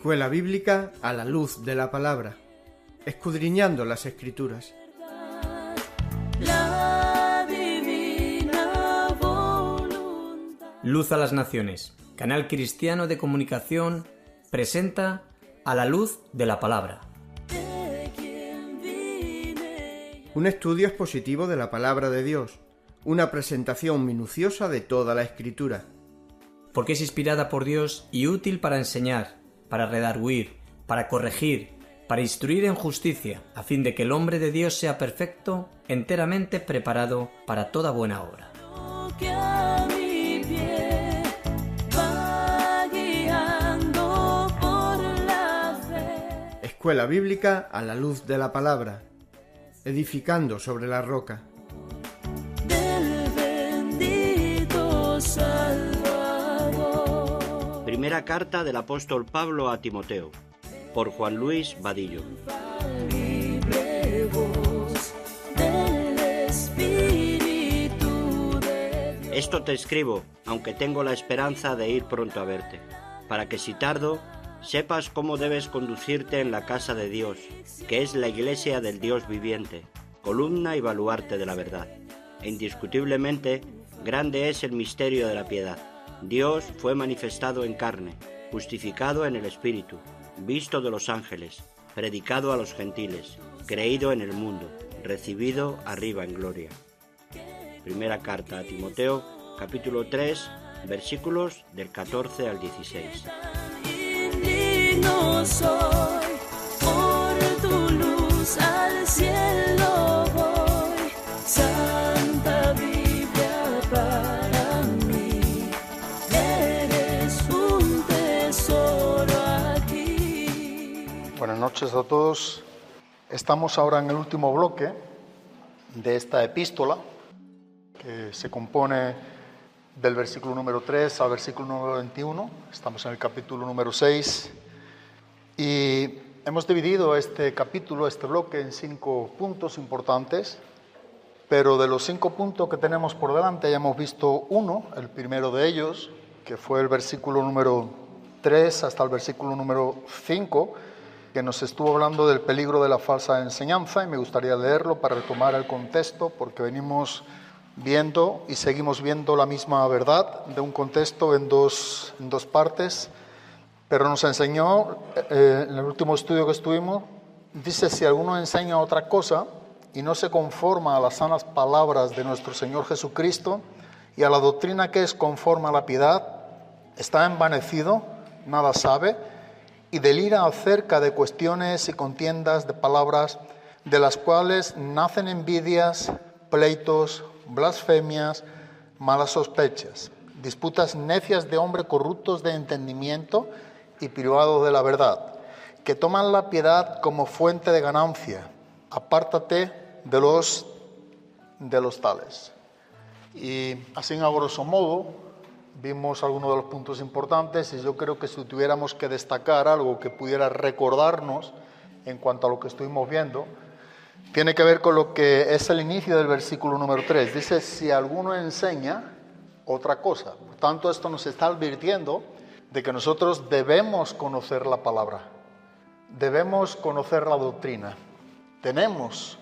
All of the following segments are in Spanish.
Escuela Bíblica a la luz de la palabra, escudriñando las Escrituras. Luz a las Naciones, canal cristiano de comunicación, presenta A la luz de la palabra. Un estudio expositivo de la palabra de Dios, una presentación minuciosa de toda la Escritura. Porque es inspirada por Dios y útil para enseñar, para redarguir, para corregir, para instruir en justicia, a fin de que el hombre de Dios sea perfecto, enteramente preparado para toda buena obra. Escuela Bíblica a la luz de la palabra, edificando sobre la roca. Primera carta del apóstol Pablo a Timoteo, por Juan Luis Vadillo. Esto te escribo, aunque tengo la esperanza de ir pronto a verte, para que si tardo, sepas cómo debes conducirte en la casa de Dios, que es la iglesia del Dios viviente, columna y baluarte de la verdad. E indiscutiblemente, grande es el misterio de la piedad. Dios fue manifestado en carne, justificado en el Espíritu, visto de los ángeles, predicado a los gentiles, creído en el mundo, recibido arriba en gloria. Primera carta a Timoteo, capítulo 3, versículos del 14 al 16. No soy, por tu luz al cielo voy, Santa Biblia para mí, eres un tesoro aquí. Buenas noches a todos. Estamos ahora en el último bloque de esta epístola, que se compone del versículo número 3 al versículo número 21. Estamos en el capítulo número 6. Y hemos dividido este capítulo, este bloque, en 5 puntos importantes, pero de los 5 puntos que tenemos por delante ya hemos visto uno, el primero de ellos, que fue el versículo número 3 hasta el versículo número 5, que nos estuvo hablando del peligro de la falsa enseñanza, y me gustaría leerlo para retomar el contexto, porque venimos viendo y seguimos viendo la misma verdad de un contexto en dos partes. Pero nos enseñó, en el último estudio que estuvimos, dice: si alguno enseña otra cosa y no se conforma a las sanas palabras de nuestro Señor Jesucristo y a la doctrina que es conforme a la piedad, está envanecido, nada sabe, y delira acerca de cuestiones y contiendas de palabras, de las cuales nacen envidias, pleitos, blasfemias, malas sospechas, disputas necias de hombres corruptos de entendimiento y privados de la verdad, que toman la piedad como fuente de ganancia. Apártate de los tales. Y así, a grosso modo, vimos algunos de los puntos importantes, y yo creo que si tuviéramos que destacar algo que pudiera recordarnos en cuanto a lo que estuvimos viendo, tiene que ver con lo que es el inicio del versículo número 3. Dice: si alguno enseña otra cosa. Por tanto, esto nos está advirtiendo de que nosotros debemos conocer la palabra, debemos conocer la doctrina, debemos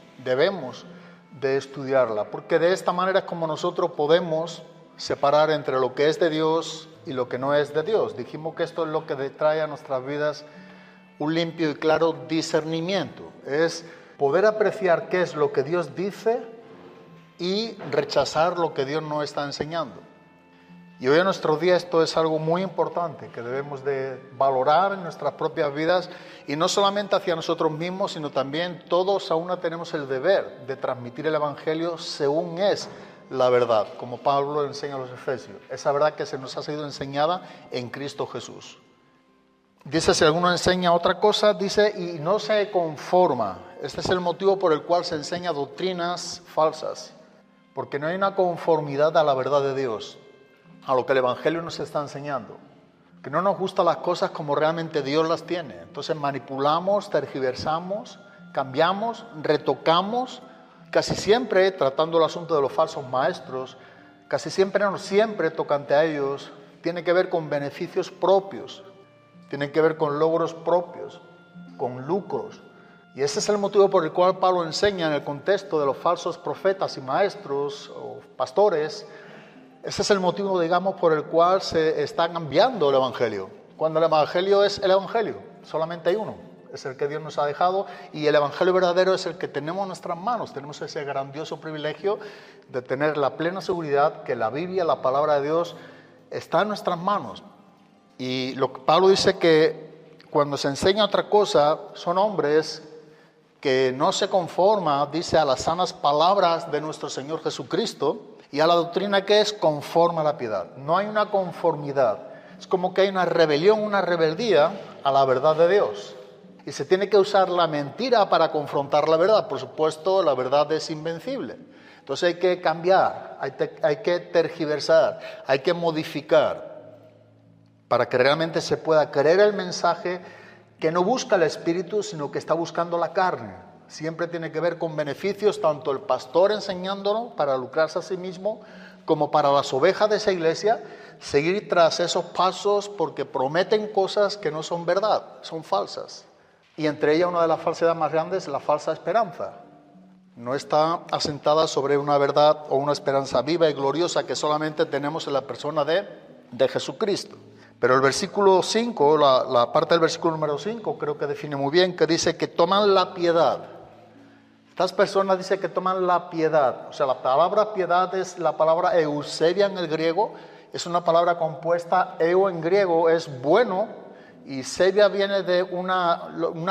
de estudiarla, porque de esta manera es como nosotros podemos separar entre lo que es de Dios y lo que no es de Dios. Dijimos que esto es lo que trae a nuestras vidas un limpio y claro discernimiento, es poder apreciar qué es lo que Dios dice y rechazar lo que Dios no está enseñando. Y hoy en nuestro día esto es algo muy importante que debemos de valorar en nuestras propias vidas, y no solamente hacia nosotros mismos, sino también todos a una tenemos el deber de transmitir el Evangelio según es la verdad, como Pablo enseña a los Efesios, esa verdad que se nos ha sido enseñada en Cristo Jesús. Dice: si alguno enseña otra cosa, dice, y no se conforma. Este es el motivo por el cual se enseña doctrinas falsas, porque no hay una conformidad a la verdad de Dios, a lo que el Evangelio nos está enseñando, que no nos gustan las cosas como realmente Dios las tiene. Entonces manipulamos, tergiversamos, cambiamos, retocamos, casi siempre tratando el asunto de los falsos maestros, casi siempre, no siempre tocante a ellos, tiene que ver con beneficios propios. tienen que ver con logros propios, con lucros. Y ese es el motivo por el cual Pablo enseña en el contexto de los falsos profetas y maestros o pastores. Ese es el motivo, digamos, por el cual se está cambiando el Evangelio. Cuando el Evangelio es el Evangelio, solamente hay uno, es el que Dios nos ha dejado, y el Evangelio verdadero es el que tenemos en nuestras manos. Tenemos ese grandioso privilegio de tener la plena seguridad que la Biblia, la palabra de Dios, está en nuestras manos. Y lo que Pablo dice que cuando se enseña otra cosa, son hombres que no se conforman, dice, a las sanas palabras de nuestro Señor Jesucristo y a la doctrina que es conforme a la piedad. No hay una conformidad. Es como que hay una rebelión, una rebeldía a la verdad de Dios. Y se tiene que usar la mentira para confrontar la verdad. Por supuesto, la verdad es invencible. Entonces hay que cambiar, hay que tergiversar, hay que modificar para que realmente se pueda creer el mensaje que no busca el espíritu, sino que está buscando la carne. Siempre tiene que ver con beneficios, tanto el pastor enseñándolo para lucrarse a sí mismo, como para las ovejas de esa iglesia, seguir tras esos pasos porque prometen cosas que no son verdad, son falsas. Y entre ellas una de las falsedades más grandes es la falsa esperanza. No está asentada sobre una verdad o una esperanza viva y gloriosa que solamente tenemos en la persona de Jesucristo. Pero el versículo 5, la parte del versículo número 5, creo que define muy bien, que dice que toman la piedad. Estas personas dicen que toman la piedad. O sea, la palabra piedad es la palabra eusebia en el griego. Es una palabra compuesta, eu en griego es bueno, y sebia viene de una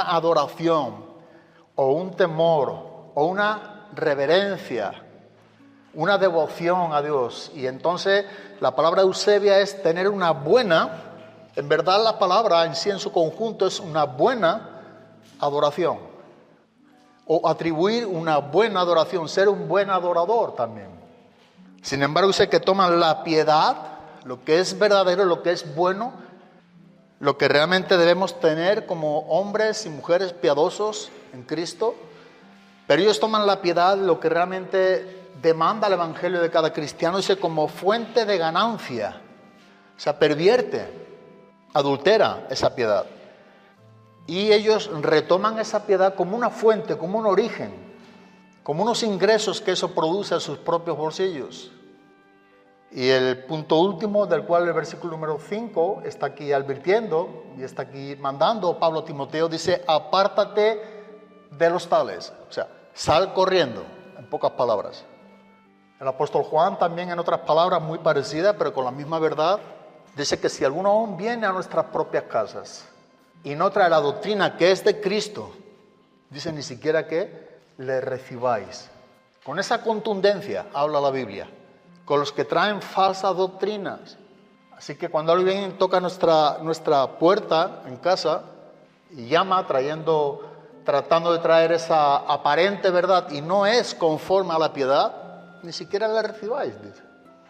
adoración, o un temor, o una reverencia, una devoción a Dios. Y entonces la palabra eusebia es tener una buena, en verdad la palabra en sí en su conjunto es una buena adoración, o atribuir una buena adoración, ser un buen adorador también. Sin embargo, dice que toman la piedad, lo que es verdadero, lo que es bueno, lo que realmente debemos tener como hombres y mujeres piadosos en Cristo, pero ellos toman la piedad, lo que realmente demanda el Evangelio de cada cristiano, dice, como fuente de ganancia. O sea, pervierte, adultera esa piedad. Y ellos retoman esa piedad como una fuente, como un origen, como unos ingresos que eso produce a sus propios bolsillos. Y el punto último, del cual el versículo número 5 está aquí advirtiendo y está aquí mandando Pablo a Timoteo, dice, apártate de los tales. O sea, sal corriendo, en pocas palabras. El apóstol Juan también, en otras palabras muy parecidas, pero con la misma verdad, dice que si alguno aún viene a nuestras propias casas y no trae la doctrina que es de Cristo, dice ni siquiera que le recibáis. Con esa contundencia habla la Biblia, con los que traen falsas doctrinas. Así que cuando alguien toca nuestra puerta en casa y llama tratando de traer esa aparente verdad y no es conforme a la piedad, ni siquiera la recibáis, dice.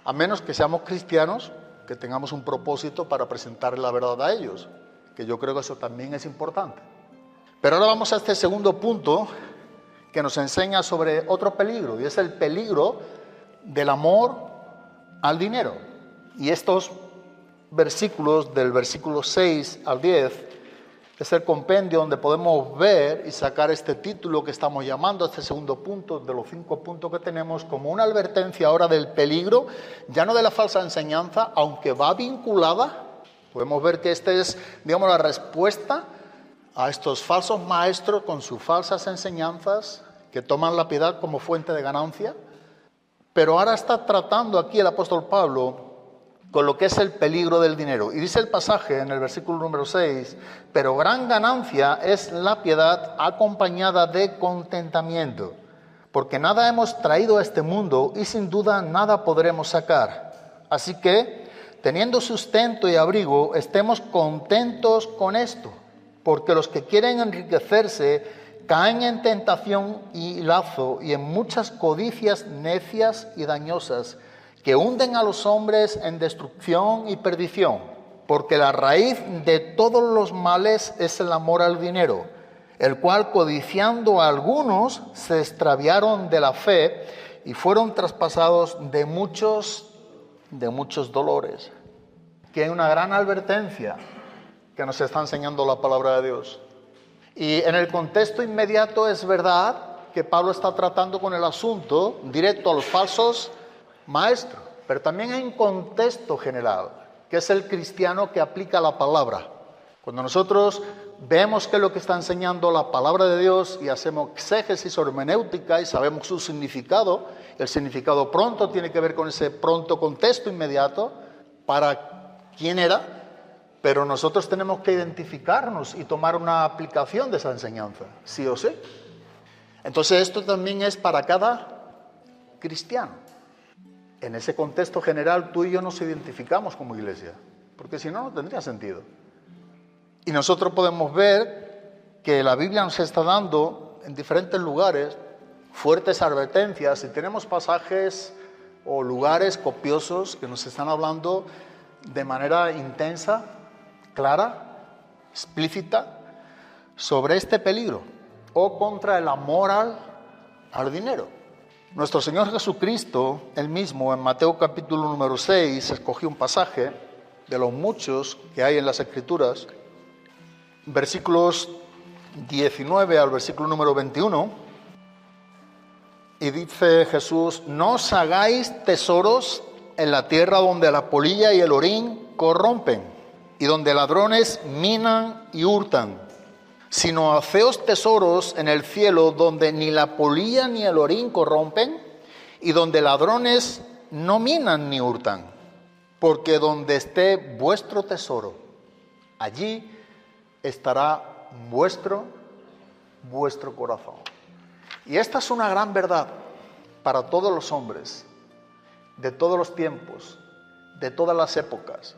A menos que seamos cristianos, que tengamos un propósito para presentarle la verdad a ellos, que yo creo que eso también es importante. Pero ahora vamos a este segundo punto que nos enseña sobre otro peligro, y es el peligro del amor al dinero. Y estos versículos, del versículo 6 al 10, es el compendio donde podemos ver y sacar este título que estamos llamando, este segundo punto de los 5 puntos que tenemos, como una advertencia ahora del peligro, ya no de la falsa enseñanza, aunque va vinculada. Podemos ver que esta es, digamos, la respuesta a estos falsos maestros con sus falsas enseñanzas que toman la piedad como fuente de ganancia. Pero ahora está tratando aquí el apóstol Pablo con lo que es el peligro del dinero. Y dice el pasaje en el versículo número 6, pero gran ganancia es la piedad acompañada de contentamiento, porque nada hemos traído a este mundo y sin duda nada podremos sacar. Así que, teniendo sustento y abrigo, estemos contentos con esto, porque los que quieren enriquecerse caen en tentación y lazo y en muchas codicias necias y dañosas, que hunden a los hombres en destrucción y perdición, porque la raíz de todos los males es el amor al dinero, el cual, codiciando a algunos, se extraviaron de la fe y fueron traspasados de muchos dolores. Que hay una gran advertencia que nos está enseñando la palabra de Dios. Y en el contexto inmediato es verdad que Pablo está tratando con el asunto directo a los falsos maestros, pero también hay un contexto general, que es el cristiano que aplica la palabra. Cuando nosotros vemos qué es lo que está enseñando la palabra de Dios y hacemos exégesis o hermenéutica y sabemos su significado, el significado pronto tiene que ver con ese pronto contexto inmediato para quién era, pero nosotros tenemos que identificarnos y tomar una aplicación de esa enseñanza, sí o sí. Entonces esto también es para cada cristiano. En ese contexto general tú y yo nos identificamos como iglesia, porque si no, no tendría sentido. Y nosotros podemos ver que la Biblia nos está dando en diferentes lugares fuertes advertencias y tenemos pasajes o lugares copiosos que nos están hablando de manera intensa, clara, explícita, sobre este peligro o contra el amor al dinero. Nuestro Señor Jesucristo, él mismo, en Mateo capítulo número 6, escogió un pasaje de los muchos que hay en las Escrituras, versículos 19 al versículo número 21, y dice Jesús: no os hagáis tesoros en la tierra donde la polilla y el orín corrompen, y donde ladrones minan y hurtan, sino haceos tesoros en el cielo donde ni la polilla ni el orín corrompen, y donde ladrones no minan ni hurtan, porque donde esté vuestro tesoro, allí estará vuestro corazón. Y esta es una gran verdad para todos los hombres, de todos los tiempos, de todas las épocas.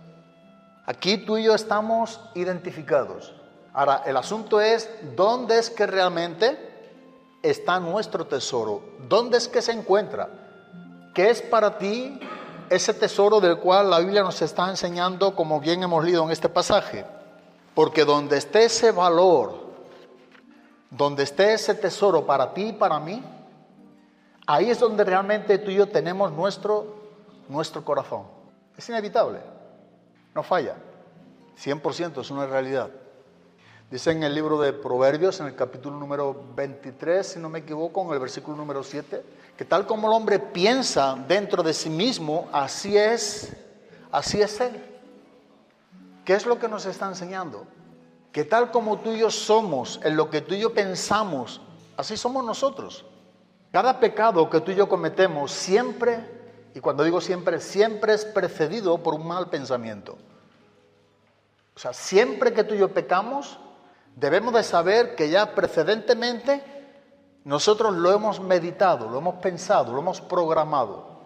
Aquí tú y yo estamos identificados. Ahora, el asunto es, ¿dónde es que realmente está nuestro tesoro? ¿Dónde es que se encuentra? ¿Qué es para ti ese tesoro del cual la Biblia nos está enseñando, como bien hemos leído en este pasaje? Porque donde esté ese valor, donde esté ese tesoro para ti y para mí, ahí es donde realmente tú y yo tenemos nuestro corazón. Es inevitable, no falla, 100% es una realidad. Dice en el libro de Proverbios, en el capítulo número 23, si no me equivoco, en el versículo número 7, que tal como el hombre piensa dentro de sí mismo, así es él. ¿Qué es lo que nos está enseñando? Que tal como tú y yo somos, en lo que tú y yo pensamos, así somos nosotros. Cada pecado que tú y yo cometemos siempre, y cuando digo siempre, siempre es precedido por un mal pensamiento. O sea, siempre que tú y yo pecamos, debemos de saber que ya precedentemente nosotros lo hemos meditado, lo hemos pensado, lo hemos programado.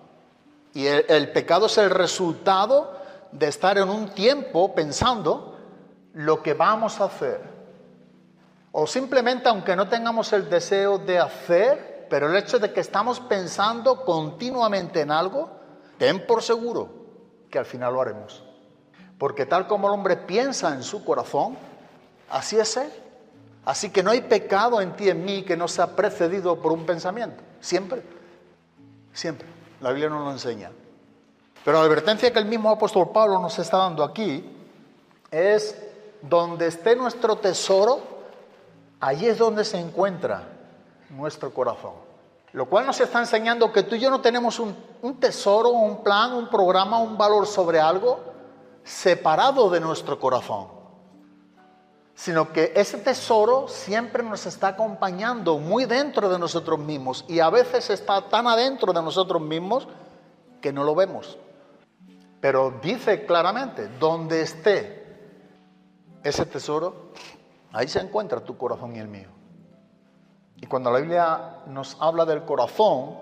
Y el pecado es el resultado de estar en un tiempo pensando lo que vamos a hacer. O simplemente, aunque no tengamos el deseo de hacer, pero el hecho de que estamos pensando continuamente en algo, ten por seguro que al final lo haremos. Porque tal como el hombre piensa en su corazón, así es él. Así que no hay pecado en ti y en mí que no sea precedido por un pensamiento. Siempre. Siempre. La Biblia nos lo enseña. Pero la advertencia que el mismo apóstol Pablo nos está dando aquí es: donde esté nuestro tesoro, allí es donde se encuentra nuestro corazón. Lo cual nos está enseñando que tú y yo no tenemos un tesoro, un plan, un programa, un valor sobre algo separado de nuestro corazón, sino que ese tesoro siempre nos está acompañando muy dentro de nosotros mismos, y a veces está tan adentro de nosotros mismos que no lo vemos. Pero dice claramente: donde esté ese tesoro, ahí se encuentra tu corazón y el mío. Y cuando la Biblia nos habla del corazón,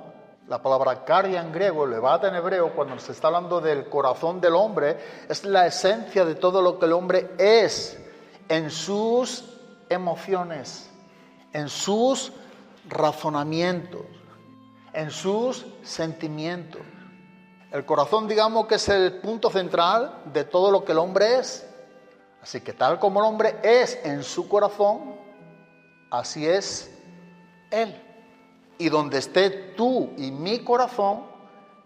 la palabra kardia en griego, levata en hebreo, cuando nos está hablando del corazón del hombre, es la esencia de todo lo que el hombre es en sus emociones, en sus razonamientos, en sus sentimientos. El corazón, digamos que es el punto central de todo lo que el hombre es. Así que tal como el hombre es en su corazón, así es él. Y donde esté tú y mi corazón,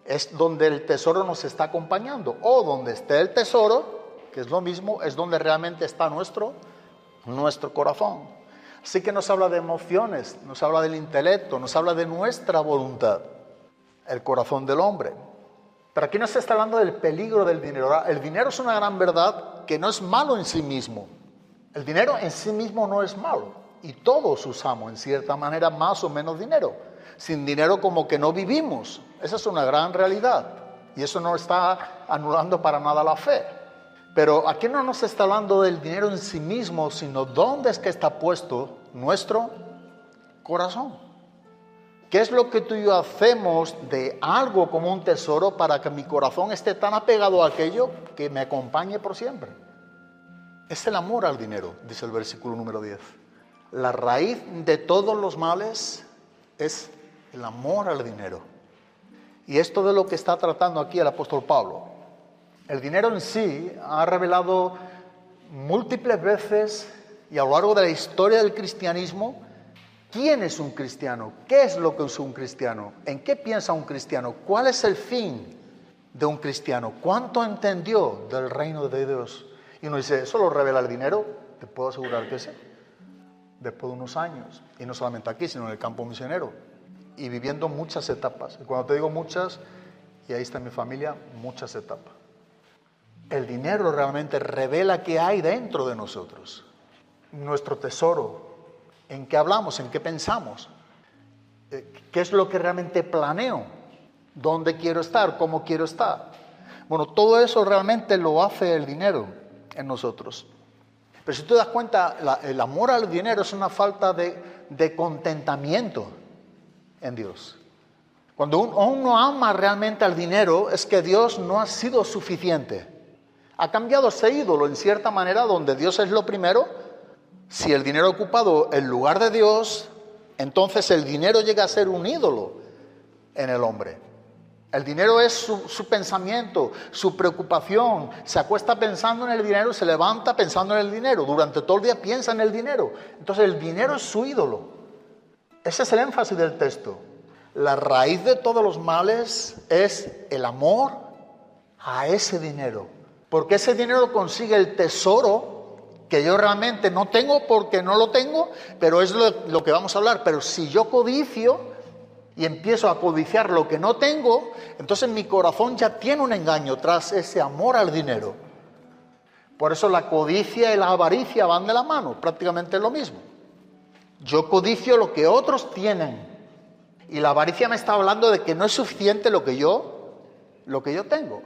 es donde el tesoro nos está acompañando. O donde esté el tesoro, que es lo mismo, es donde realmente está nuestro corazón. Así que nos habla de emociones, nos habla del intelecto, nos habla de nuestra voluntad, el corazón del hombre. Pero aquí no se está hablando del peligro del dinero. El dinero es una gran verdad que no es malo en sí mismo. El dinero en sí mismo no es malo. Y todos usamos, en cierta manera, más o menos dinero. Sin dinero como que no vivimos. Esa es una gran realidad. Y eso no está anulando para nada la fe. Pero aquí no nos está hablando del dinero en sí mismo, sino dónde es que está puesto nuestro corazón. ¿Qué es lo que tú y yo hacemos de algo como un tesoro para que mi corazón esté tan apegado a aquello que me acompañe por siempre? Es el amor al dinero, dice el versículo número 10. La raíz de todos los males es el amor al dinero. Y esto de lo que está tratando aquí el apóstol Pablo. El dinero en sí ha revelado múltiples veces y a lo largo de la historia del cristianismo quién es un cristiano, qué es lo que es un cristiano, en qué piensa un cristiano, cuál es el fin de un cristiano, cuánto entendió del reino de Dios. Y uno dice, ¿eso lo revela el dinero? Te puedo asegurar que sí. Después de unos años, y no solamente aquí, sino en el campo misionero, y viviendo muchas etapas. Y cuando te digo muchas, y ahí está mi familia, muchas etapas. El dinero realmente revela qué hay dentro de nosotros, nuestro tesoro, en qué hablamos, en qué pensamos, qué es lo que realmente planeo, dónde quiero estar, cómo quiero estar. Bueno, todo eso realmente lo hace el dinero en nosotros. Pero si te das cuenta, el amor al dinero es una falta de contentamiento en Dios. Cuando uno ama realmente al dinero, es que Dios no ha sido suficiente. Ha cambiado ese ídolo en cierta manera, donde Dios es lo primero. Si el dinero ha ocupado el lugar de Dios, entonces el dinero llega a ser un ídolo en el hombre. El dinero es su pensamiento, su preocupación. Se acuesta pensando en el dinero, se levanta pensando en el dinero. Durante todo el día piensa en el dinero. Entonces el dinero es su ídolo. Ese es el énfasis del texto. La raíz de todos los males es el amor a ese dinero. Porque ese dinero consigue el tesoro que yo realmente no tengo porque no lo tengo, pero es lo que vamos a hablar. Pero si yo codicio y empiezo a codiciar lo que no tengo, entonces mi corazón ya tiene un engaño tras ese amor al dinero. Por eso la codicia y la avaricia van de la mano, prácticamente es lo mismo. Yo codicio lo que otros tienen y la avaricia me está hablando de que no es suficiente lo que yo tengo.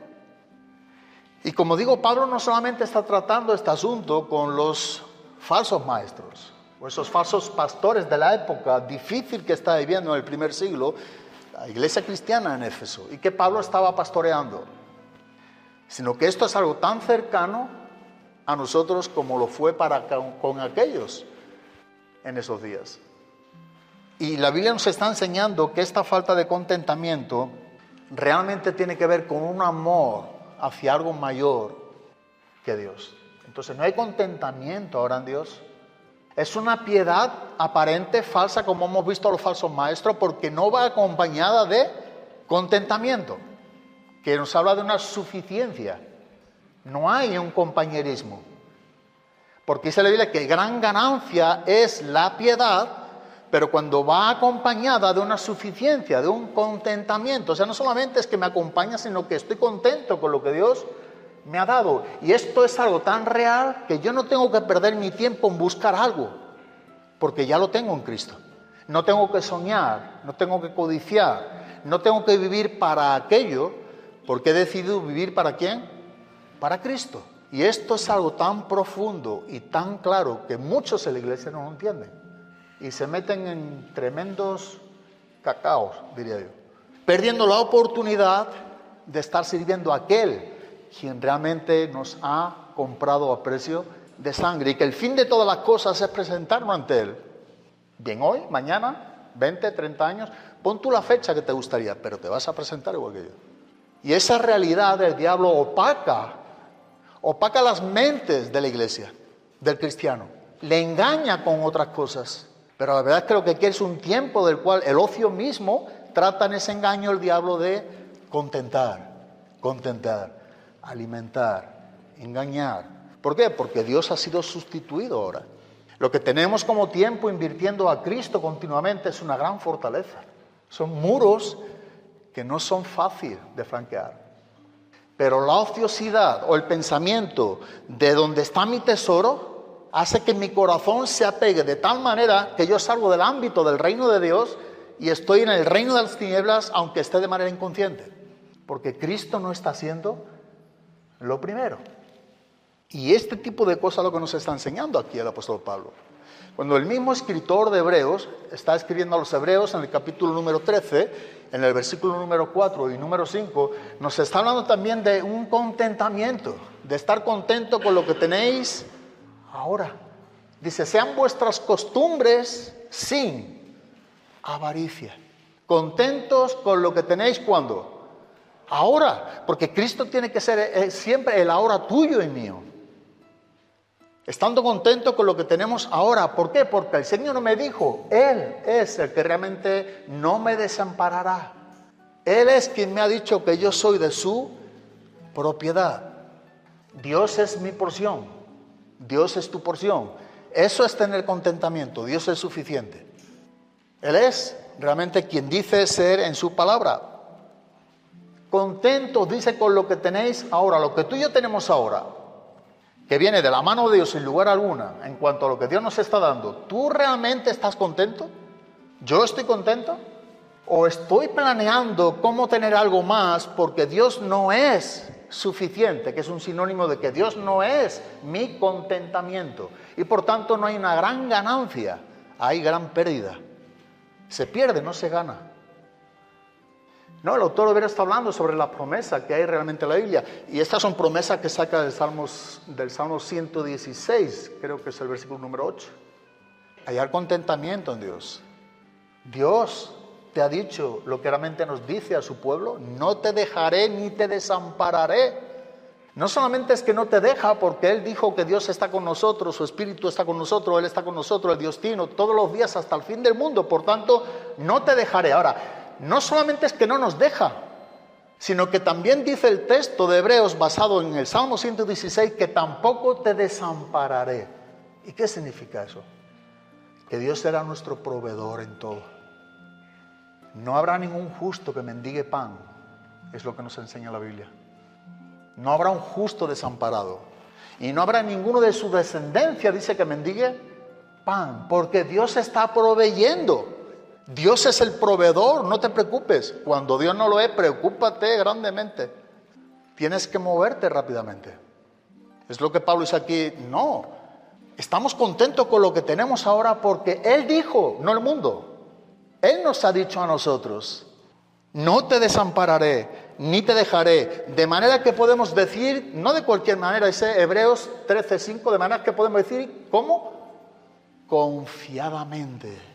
Y como digo, Pablo no solamente está tratando este asunto con los falsos maestros, o esos falsos pastores de la época difícil que está viviendo en el primer siglo, la iglesia cristiana en Éfeso, y que Pablo estaba pastoreando, sino que esto es algo tan cercano a nosotros como lo fue con aquellos en esos días. Y la Biblia nos está enseñando que esta falta de contentamiento realmente tiene que ver con un amor hacia algo mayor que Dios. Entonces no hay contentamiento ahora en Dios. Es una piedad aparente, falsa, como hemos visto a los falsos maestros, porque no va acompañada de contentamiento, que nos habla de una suficiencia. No hay un compañerismo. Porque dice la Biblia que gran ganancia es la piedad, pero cuando va acompañada de una suficiencia, de un contentamiento. O sea, no solamente es que me acompaña, sino que estoy contento con lo que Dios me ha dado. Y esto es algo tan real que yo no tengo que perder mi tiempo en buscar algo, porque ya lo tengo en Cristo. No tengo que soñar, no tengo que codiciar, no tengo que vivir para aquello, porque he decidido vivir ¿para quién? Para Cristo. Y esto es algo tan profundo y tan claro que muchos en la iglesia no lo entienden. Y se meten en tremendos cacaos, diría yo, perdiendo la oportunidad de estar sirviendo a aquel quien realmente nos ha comprado a precio de sangre, y que el fin de todas las cosas es presentarnos ante Él. Bien, hoy, mañana, 20, 30 años, pon tú la fecha que te gustaría, pero te vas a presentar igual que yo. Y esa realidad del diablo opaca las mentes de la iglesia, del cristiano. Le engaña con otras cosas. Pero la verdad es que lo que quiere es un tiempo del cual el ocio mismo trata en ese engaño el diablo de contentar, alimentar engañar. ¿Por qué? Porque Dios ha sido sustituido ahora. Lo que tenemos como tiempo invirtiendo a Cristo continuamente es una gran fortaleza. Son muros que no son fáciles de franquear. Pero la ociosidad o el pensamiento de dónde está mi tesoro hace que mi corazón se apegue de tal manera que yo salgo del ámbito del reino de Dios y estoy en el reino de las tinieblas, aunque esté de manera inconsciente. Porque Cristo no está haciendo lo primero. Y este tipo de cosas es lo que nos está enseñando aquí el apóstol Pablo. Cuando el mismo escritor de Hebreos está escribiendo a los Hebreos en el capítulo número 13, en el versículo número 4 y número 5, nos está hablando también de un contentamiento, de estar contento con lo que tenéis ahora. Dice, sean vuestras costumbres sin avaricia. Contentos con lo que tenéis, ¿cuándo? Ahora, porque Cristo tiene que ser siempre el ahora tuyo y mío. Estando contento con lo que tenemos ahora. ¿Por qué? Porque el Señor me dijo, Él es el que realmente no me desamparará. Él es quien me ha dicho que yo soy de su propiedad. Dios es mi porción. Dios es tu porción. Eso es tener contentamiento. Dios es suficiente. Él es realmente quien dice ser en su palabra. Contentos, dice, con lo que tenéis ahora. Lo que tú y yo tenemos ahora, que viene de la mano de Dios sin lugar alguna, en cuanto a lo que Dios nos está dando, ¿tú realmente estás contento? ¿Yo estoy contento? ¿O estoy planeando cómo tener algo más porque Dios no es suficiente, que es un sinónimo de que Dios no es mi contentamiento? Y por tanto no hay una gran ganancia, hay gran pérdida. Se pierde, no se gana. No, el autor Hebreos está hablando sobre la promesa que hay realmente en la Biblia. Y estas son promesas que saca del Salmo 116, creo que es el versículo número 8. Hallar contentamiento en Dios. Dios te ha dicho lo que realmente nos dice a su pueblo: no te dejaré ni te desampararé. No solamente es que no te deja, porque Él dijo que Dios está con nosotros, su Espíritu está con nosotros, Él está con nosotros, el Dios Trino, todos los días hasta el fin del mundo. Por tanto, no te dejaré. Ahora, no solamente es que no nos deja, sino que también dice el texto de Hebreos basado en el Salmo 116 que tampoco te desampararé. ¿Y qué significa eso? Que Dios será nuestro proveedor en todo. No habrá ningún justo que mendigue pan, es lo que nos enseña la Biblia. No habrá un justo desamparado. Y no habrá ninguno de su descendencia, dice, que mendigue pan, porque Dios está proveyendo. Dios es el proveedor, no te preocupes. Cuando Dios no lo es, preocúpate grandemente. Tienes que moverte rápidamente. Es lo que Pablo dice aquí. No, estamos contentos con lo que tenemos ahora porque Él dijo, no el mundo. Él nos ha dicho a nosotros, no te desampararé, ni te dejaré. De manera que podemos decir, no de cualquier manera, dice Hebreos 13:5, de manera que podemos decir, ¿cómo? Confiadamente.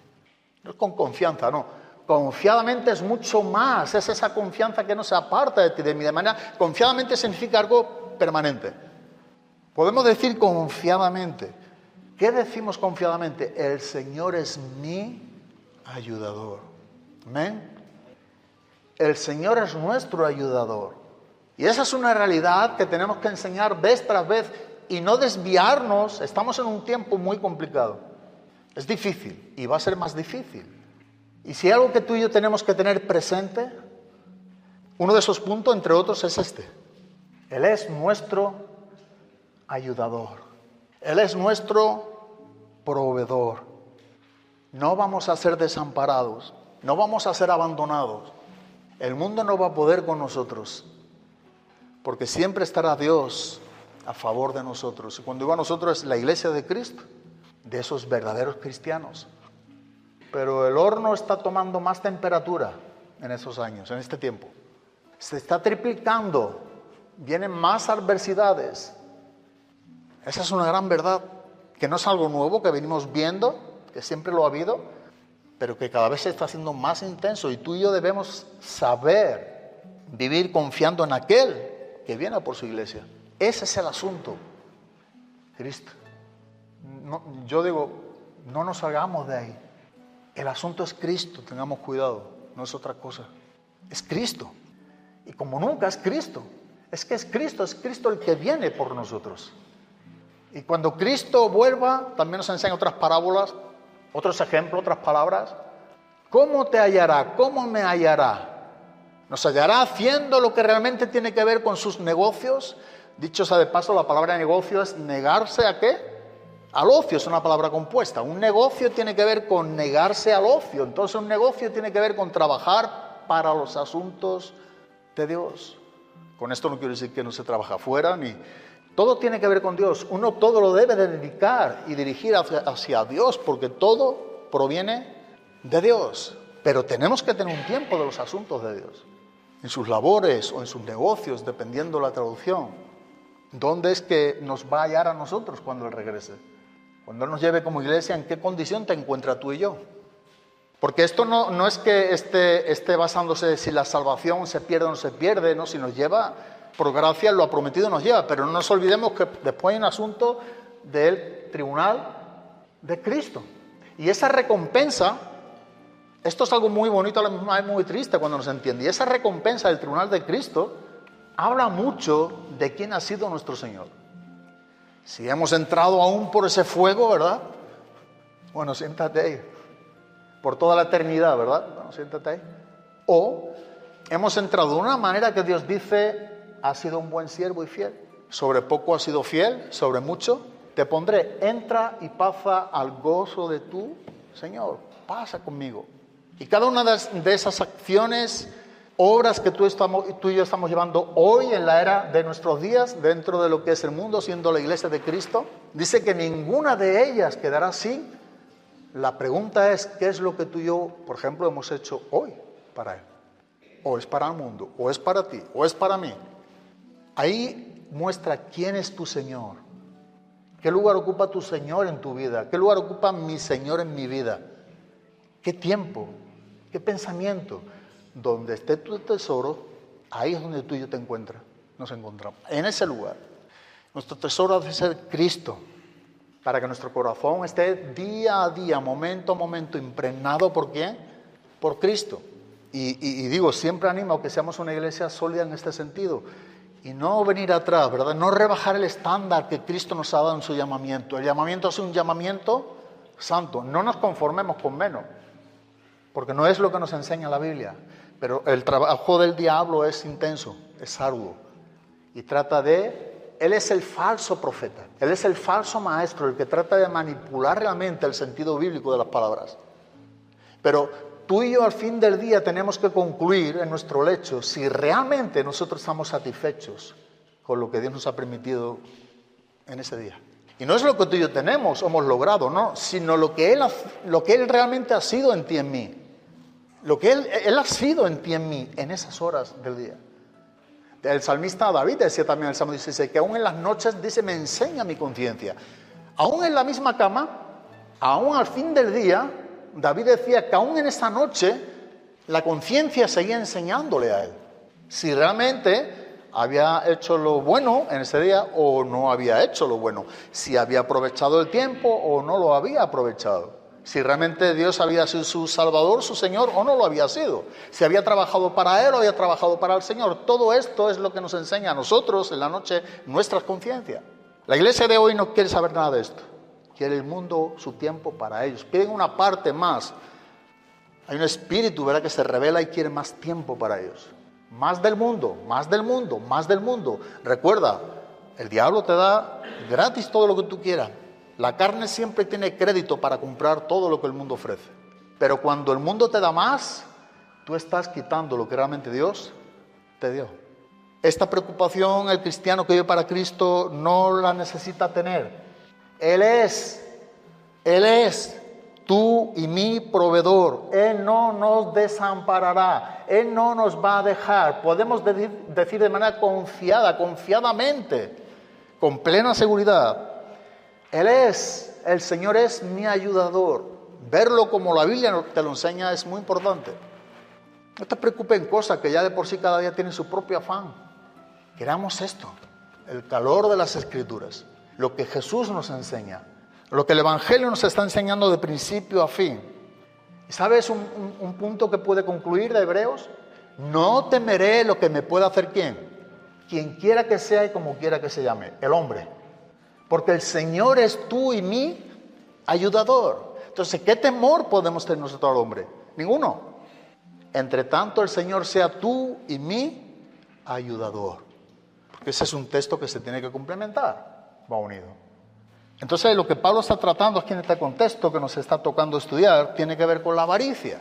No es con confianza, no. Confiadamente es mucho más. Es esa confianza que no se aparta de ti, de mí. De manera, confiadamente significa algo permanente. Podemos decir confiadamente. ¿Qué decimos confiadamente? El Señor es mi ayudador. Amén. El Señor es nuestro ayudador. Y esa es una realidad que tenemos que enseñar vez tras vez y no desviarnos. Estamos en un tiempo muy complicado. Es difícil y va a ser más difícil. Y si hay algo que tú y yo tenemos que tener presente, uno de esos puntos, entre otros, es este. Él es nuestro ayudador. Él es nuestro proveedor. No vamos a ser desamparados. No vamos a ser abandonados. El mundo no va a poder con nosotros. Porque siempre estará Dios a favor de nosotros. Y cuando digo a nosotros, es la iglesia de Cristo. De esos verdaderos cristianos. Pero el horno está tomando más temperatura en esos años, en este tiempo. Se está triplicando, vienen más adversidades. Esa es una gran verdad, que no es algo nuevo, que venimos viendo, que siempre lo ha habido, pero que cada vez se está haciendo más intenso. Y tú y yo debemos saber vivir confiando en aquel que viene por su iglesia. Ese es el asunto, Cristo. No, yo digo, no nos salgamos de ahí. El asunto es Cristo, tengamos cuidado, no es otra cosa. Es Cristo. Y como nunca es Cristo. Es que es Cristo el que viene por nosotros. Y cuando Cristo vuelva, también nos enseña otras parábolas, otros ejemplos, otras palabras. ¿Cómo te hallará? ¿Cómo me hallará? ¿Nos hallará haciendo lo que realmente tiene que ver con sus negocios? Dicho sea de paso, la palabra negocio es negarse ¿a qué? Al ocio, es una palabra compuesta. Un negocio tiene que ver con negarse al ocio. Entonces un negocio tiene que ver con trabajar para los asuntos de Dios. Con esto no quiero decir que no se trabaja afuera, ni... Todo tiene que ver con Dios. Uno todo lo debe de dedicar y dirigir hacia Dios, porque todo proviene de Dios. Pero tenemos que tener un tiempo de los asuntos de Dios. En sus labores o en sus negocios, dependiendo la traducción. ¿Dónde es que nos va a hallar a nosotros cuando Él regrese? Cuando Él nos lleve como iglesia, ¿en qué condición te encuentras tú y yo? Porque esto no es que esté basándose si la salvación se pierde o no se pierde, ¿no? Si nos lleva, por gracia lo ha prometido nos lleva, pero no nos olvidemos que después hay un asunto del tribunal de Cristo. Y esa recompensa, esto es algo muy bonito, a la misma vez muy triste cuando nos entiende, y esa recompensa del tribunal de Cristo habla mucho de quién ha sido nuestro Señor. Si hemos entrado aún por ese fuego, ¿verdad? Bueno, siéntate ahí. Por toda la eternidad, ¿verdad? Bueno, siéntate ahí. O hemos entrado de una manera que Dios dice, has sido un buen siervo y fiel. Sobre poco has sido fiel, sobre mucho te pondré. Entra y pasa al gozo de tu Señor. Pasa conmigo. Y cada una de esas acciones, obras que tú y yo estamos llevando hoy en la era de nuestros días, dentro de lo que es el mundo, siendo la iglesia de Cristo, dice que ninguna de ellas quedará sin. La pregunta es, ¿qué es lo que tú y yo, por ejemplo, hemos hecho hoy para Él? ¿O es para el mundo? ¿O es para ti? ¿O es para mí? Ahí muestra quién es tu Señor. ¿Qué lugar ocupa tu Señor en tu vida? ¿Qué lugar ocupa mi Señor en mi vida? ¿Qué tiempo? ¿Qué pensamiento? Donde esté tu tesoro, ahí es donde tú y yo nos encontramos. En ese lugar. Nuestro tesoro debe ser Cristo. Para que nuestro corazón esté día a día, momento a momento, impregnado ¿por quién? Por Cristo. Y digo, siempre animo a que seamos una iglesia sólida en este sentido. Y no venir atrás, ¿verdad? No rebajar el estándar que Cristo nos ha dado en su llamamiento. El llamamiento es un llamamiento santo. No nos conformemos con menos. Porque no es lo que nos enseña la Biblia. Pero el trabajo del diablo es intenso, es arduo. Y trata de... Él es el falso profeta, Él es el falso maestro, el que trata de manipular realmente el sentido bíblico de las palabras. Pero tú y yo al fin del día tenemos que concluir en nuestro lecho si realmente nosotros estamos satisfechos con lo que Dios nos ha permitido en ese día. Y no es lo que tú y yo tenemos, hemos logrado, no, sino lo que Él realmente ha sido en ti y en mí. Lo que Él ha sido en ti y en mí en esas horas del día. El salmista David decía también en el Salmo 16 que aún en las noches, dice, me enseña mi conciencia. Aún en la misma cama, aún al fin del día, David decía que aún en esa noche la conciencia seguía enseñándole a él. Si realmente había hecho lo bueno en ese día o no había hecho lo bueno. Si había aprovechado el tiempo o no lo había aprovechado. Si realmente Dios había sido su Salvador, su Señor, o no lo había sido. Si había trabajado para Él o había trabajado para el Señor. Todo esto es lo que nos enseña a nosotros en la noche nuestras conciencias. La iglesia de hoy no quiere saber nada de esto. Quiere el mundo su tiempo para ellos. Piden una parte más. Hay un espíritu, ¿verdad?, que se revela y quiere más tiempo para ellos. Más del mundo, más del mundo, más del mundo. Recuerda, el diablo te da gratis todo lo que tú quieras. La carne siempre tiene crédito para comprar todo lo que el mundo ofrece. Pero cuando el mundo te da más, tú estás quitando lo que realmente Dios te dio. Esta preocupación el cristiano que vive para Cristo no la necesita tener. Él es tú y mi proveedor. Él no nos desamparará. Él no nos va a dejar. Podemos decir de manera confiadamente, con plena seguridad, el Señor es mi ayudador. Verlo como la Biblia te lo enseña es muy importante. No te preocupes en cosas que ya de por sí cada día tienen su propio afán. Queramos esto, el calor de las Escrituras, lo que Jesús nos enseña, lo que el Evangelio nos está enseñando de principio a fin. ¿Y sabes un punto que puede concluir de Hebreos? No temeré lo que me pueda hacer ¿quién? quien quiera que sea y como quiera que se llame, el hombre. Porque el Señor es tú y mi ayudador. Entonces, ¿qué temor podemos tener nosotros al hombre? Ninguno. Entre tanto, el Señor sea tú y mi ayudador. Porque ese es un texto que se tiene que complementar, va unido. Entonces, lo que Pablo está tratando aquí en este contexto que nos está tocando estudiar tiene que ver con la avaricia.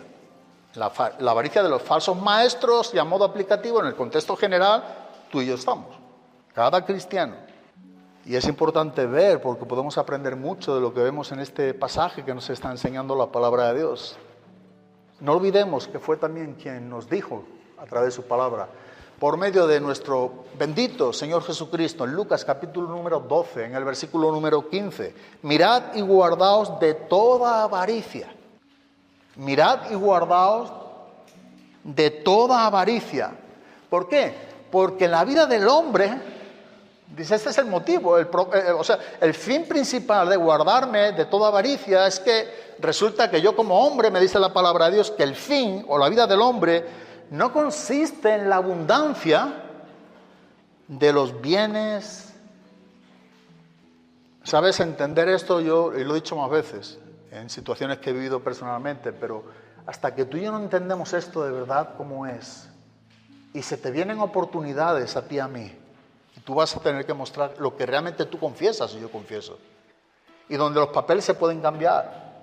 La avaricia de los falsos maestros y a modo aplicativo en el contexto general, tú y yo estamos. Cada cristiano. Y es importante ver porque podemos aprender mucho de lo que vemos en este pasaje que nos está enseñando la palabra de Dios. No olvidemos que fue también quien nos dijo a través de su palabra, por medio de nuestro bendito Señor Jesucristo, en Lucas capítulo número 12, en el versículo número 15, mirad y guardaos de toda avaricia. Mirad y guardaos de toda avaricia. ¿Por qué? Porque en la vida del hombre, dice, este es el motivo, el fin principal de guardarme de toda avaricia es que resulta que yo como hombre, me dice la palabra de Dios, que el fin o la vida del hombre no consiste en la abundancia de los bienes. ¿Sabes? Entender esto yo, y lo he dicho más veces, en situaciones que he vivido personalmente, pero hasta que tú y yo no entendemos esto de verdad como es, y se te vienen oportunidades a ti y a mí, y tú vas a tener que mostrar lo que realmente tú confiesas y yo confieso, y donde los papeles se pueden cambiar.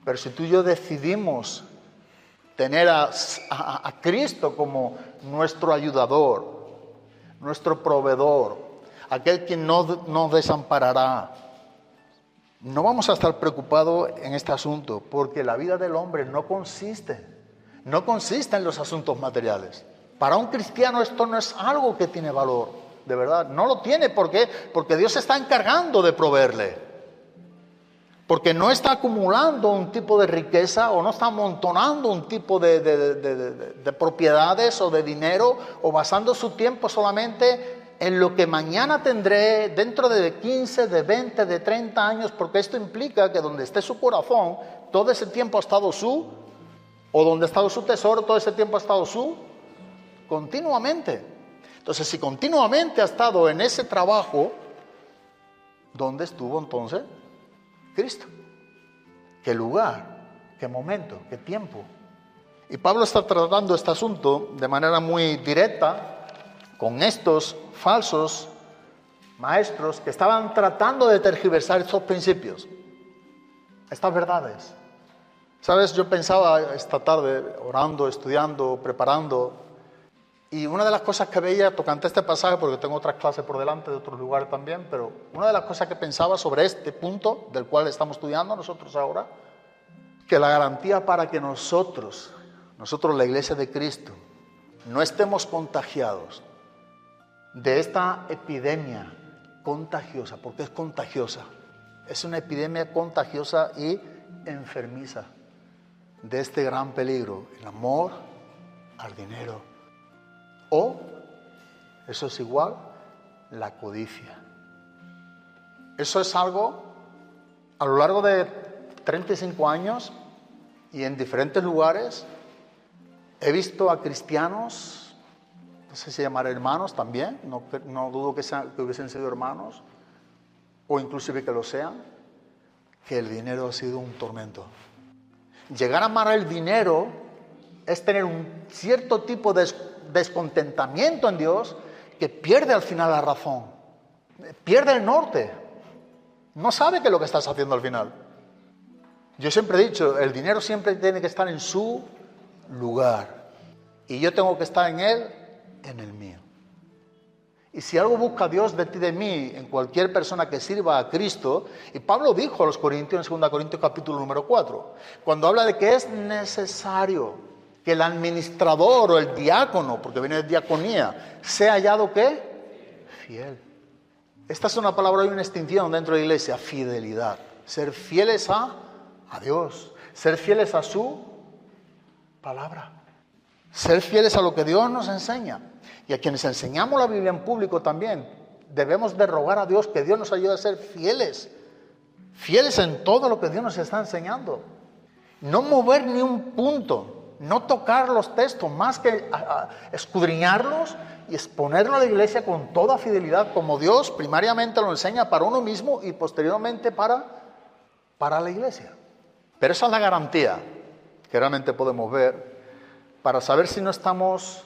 Pero si tú y yo decidimos tener a Cristo como nuestro ayudador, nuestro proveedor, aquel quien no desamparará, no vamos a estar preocupados en este asunto, porque la vida del hombre no consiste en los asuntos materiales. Para un cristiano esto no es algo que tiene valor, de verdad, no lo tiene. ¿Por qué? Porque Dios se está encargando de proveerle. Porque no está acumulando un tipo de riqueza o no está amontonando un tipo de propiedades o de dinero o basando su tiempo solamente en lo que mañana tendré dentro de 15, de 20, de 30 años, porque esto implica que donde esté su corazón, todo ese tiempo ha estado o donde ha estado su tesoro, todo ese tiempo ha estado continuamente. Entonces, si continuamente ha estado en ese trabajo, ¿dónde estuvo entonces Cristo? ¿Qué lugar? ¿Qué momento? ¿Qué tiempo? Y Pablo está tratando este asunto de manera muy directa con estos falsos maestros que estaban tratando de tergiversar estos principios, estas verdades. ¿Sabes? Yo pensaba esta tarde, orando, estudiando, preparando, y una de las cosas que veía tocante a este pasaje, porque tengo otras clases por delante de otros lugares también, pero una de las cosas que pensaba sobre este punto del cual estamos estudiando nosotros ahora, que la garantía para que nosotros la Iglesia de Cristo, no estemos contagiados de esta epidemia contagiosa, porque es contagiosa, es una epidemia contagiosa y enfermiza, de este gran peligro, el amor al dinero, o, eso es igual, la codicia. Eso es algo, a lo largo de 35 años y en diferentes lugares, he visto a cristianos, no sé si llamar hermanos también, no dudo que hubiesen sido hermanos, o inclusive que lo sean, que el dinero ha sido un tormento. Llegar a amar el dinero es tener un cierto tipo de descontentamiento en Dios que pierde al final la razón, pierde el norte, no sabe qué es lo que estás haciendo al final. Yo siempre he dicho, el dinero siempre tiene que estar en su lugar y yo tengo que estar en él, en el mío. Y si algo busca Dios de ti, de mí, en cualquier persona que sirva a Cristo, y Pablo dijo a los Corintios en 2 Corintios capítulo número 4, cuando habla de que es necesario que el administrador o el diácono, porque viene de diaconía, sea hallado ¿qué? Fiel. Esta es una palabra y una extinción dentro de la iglesia, fidelidad. Ser fieles a Dios, ser fieles a su palabra, ser fieles a lo que Dios nos enseña. Y a quienes enseñamos la Biblia en público también, debemos de rogar a Dios que Dios nos ayude a ser fieles en todo lo que Dios nos está enseñando. No mover ni un punto, no tocar los textos, más que escudriñarlos, y exponerlo a la iglesia con toda fidelidad, como Dios primariamente lo enseña para uno mismo y posteriormente para la iglesia. Pero esa es la garantía que realmente podemos ver para saber si no estamos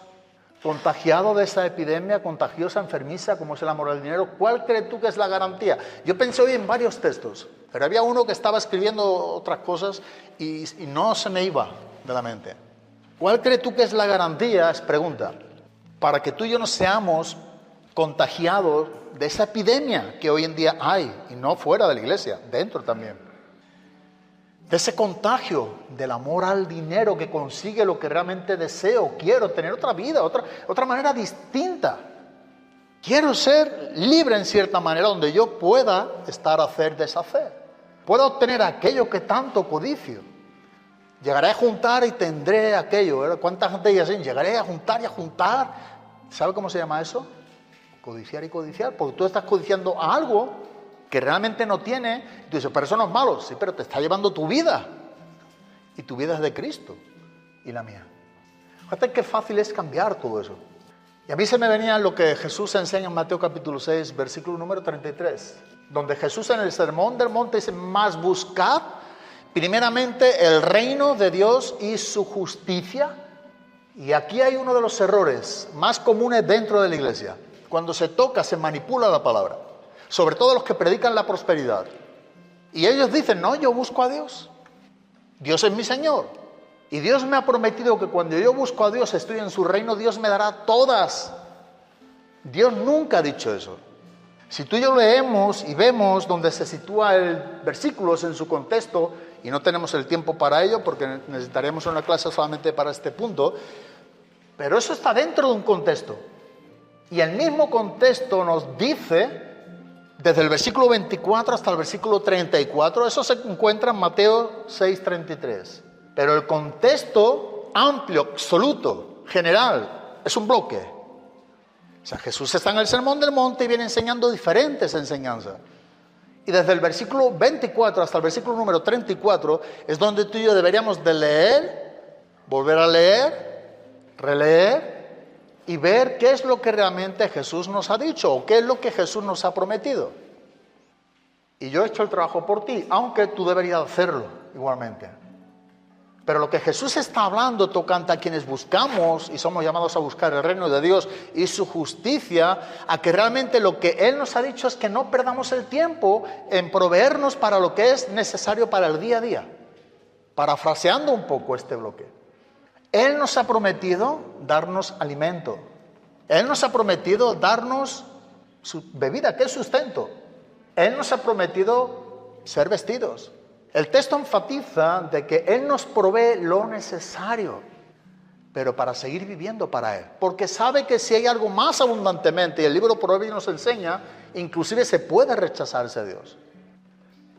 contagiados de esa epidemia contagiosa, enfermiza, como es el amor al dinero. ¿Cuál crees tú que es la garantía? Yo pensé hoy en varios textos, pero había uno que estaba escribiendo otras cosas y no se me iba de la mente. ¿Cuál crees tú que es la garantía? Es pregunta. Para que tú y yo no seamos contagiados de esa epidemia que hoy en día hay, y no fuera de la iglesia, dentro también. De ese contagio del amor al dinero que consigue lo que realmente deseo. Quiero tener otra vida, otra manera distinta. Quiero ser libre en cierta manera donde yo pueda estar a hacer, deshacer. Puedo obtener aquello que tanto codicio. Llegaré a juntar y tendré aquello, ¿verdad? ¿Cuánta gente dice así? Llegaré a juntar y a juntar. ¿Sabe cómo se llama eso? Codiciar y codiciar, porque tú estás codiciando algo que realmente no tiene. Tú dices, pero eso no es malo. Sí, pero te está llevando tu vida. Y tu vida es de Cristo. Y la mía. Fíjate qué fácil es cambiar todo eso. Y a mí se me venía lo que Jesús enseña en Mateo capítulo 6, versículo número 33. Donde Jesús en el Sermón del Monte dice, más buscad primeramente el reino de Dios y su justicia. Y aquí hay uno de los errores más comunes dentro de la iglesia. Cuando se toca, se manipula la palabra. Sobre todo los que predican la prosperidad. Y ellos dicen, no, yo busco a Dios. Dios es mi Señor. Y Dios me ha prometido que cuando yo busco a Dios, estoy en su reino, Dios me dará todas. Dios nunca ha dicho eso. Si tú y yo leemos y vemos donde se sitúa el versículo en su contexto, y no tenemos el tiempo para ello, porque necesitaremos una clase solamente para este punto, pero eso está dentro de un contexto. Y el mismo contexto nos dice, desde el versículo 24 hasta el versículo 34, eso se encuentra en Mateo 6:33. Pero el contexto amplio, absoluto, general, es un bloque. O sea, Jesús está en el Sermón del Monte y viene enseñando diferentes enseñanzas. Y desde el versículo 24 hasta el versículo número 34 es donde tú y yo deberíamos de leer, volver a leer, releer y ver qué es lo que realmente Jesús nos ha dicho o qué es lo que Jesús nos ha prometido. Y yo he hecho el trabajo por ti, aunque tú deberías hacerlo igualmente. Pero lo que Jesús está hablando tocante a quienes buscamos y somos llamados a buscar el reino de Dios y su justicia, a que realmente lo que Él nos ha dicho es que no perdamos el tiempo en proveernos para lo que es necesario para el día a día. Parafraseando un poco este bloque. Él nos ha prometido darnos alimento. Él nos ha prometido darnos su bebida, que es sustento. Él nos ha prometido ser vestidos. El texto enfatiza de que Él nos provee lo necesario, pero para seguir viviendo para Él. Porque sabe que si hay algo más abundantemente, y el libro de Proverbios nos enseña, inclusive se puede rechazarse a Dios.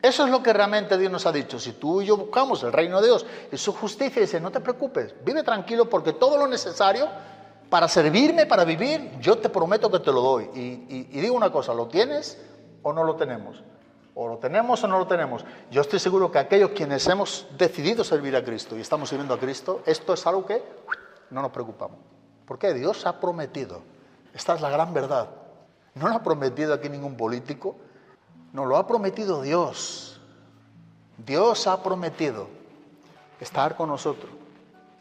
Eso es lo que realmente Dios nos ha dicho. Si tú y yo buscamos el reino de Dios y su justicia, dice, no te preocupes, vive tranquilo porque todo lo necesario para servirme, para vivir, yo te prometo que te lo doy. Y digo una cosa, ¿lo tienes o no lo tenemos? O lo tenemos o no lo tenemos. Yo estoy seguro que aquellos quienes hemos decidido servir a Cristo y estamos sirviendo a Cristo, esto es algo que no nos preocupamos. Porque Dios ha prometido. Esta es la gran verdad. No lo ha prometido aquí ningún político. No, lo ha prometido Dios. Dios ha prometido estar con nosotros,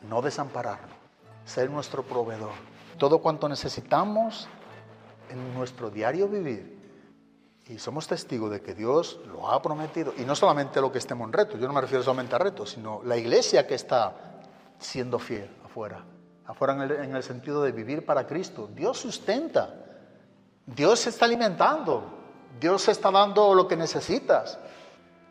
no desampararnos, ser nuestro proveedor. Todo cuanto necesitamos en nuestro diario vivir. Y somos testigos de que Dios lo ha prometido. Y no solamente lo que estemos en retos, yo no me refiero solamente a retos, sino la iglesia que está siendo fiel afuera. Afuera en el sentido de vivir para Cristo. Dios sustenta. Dios se está alimentando. Dios está dando lo que necesitas.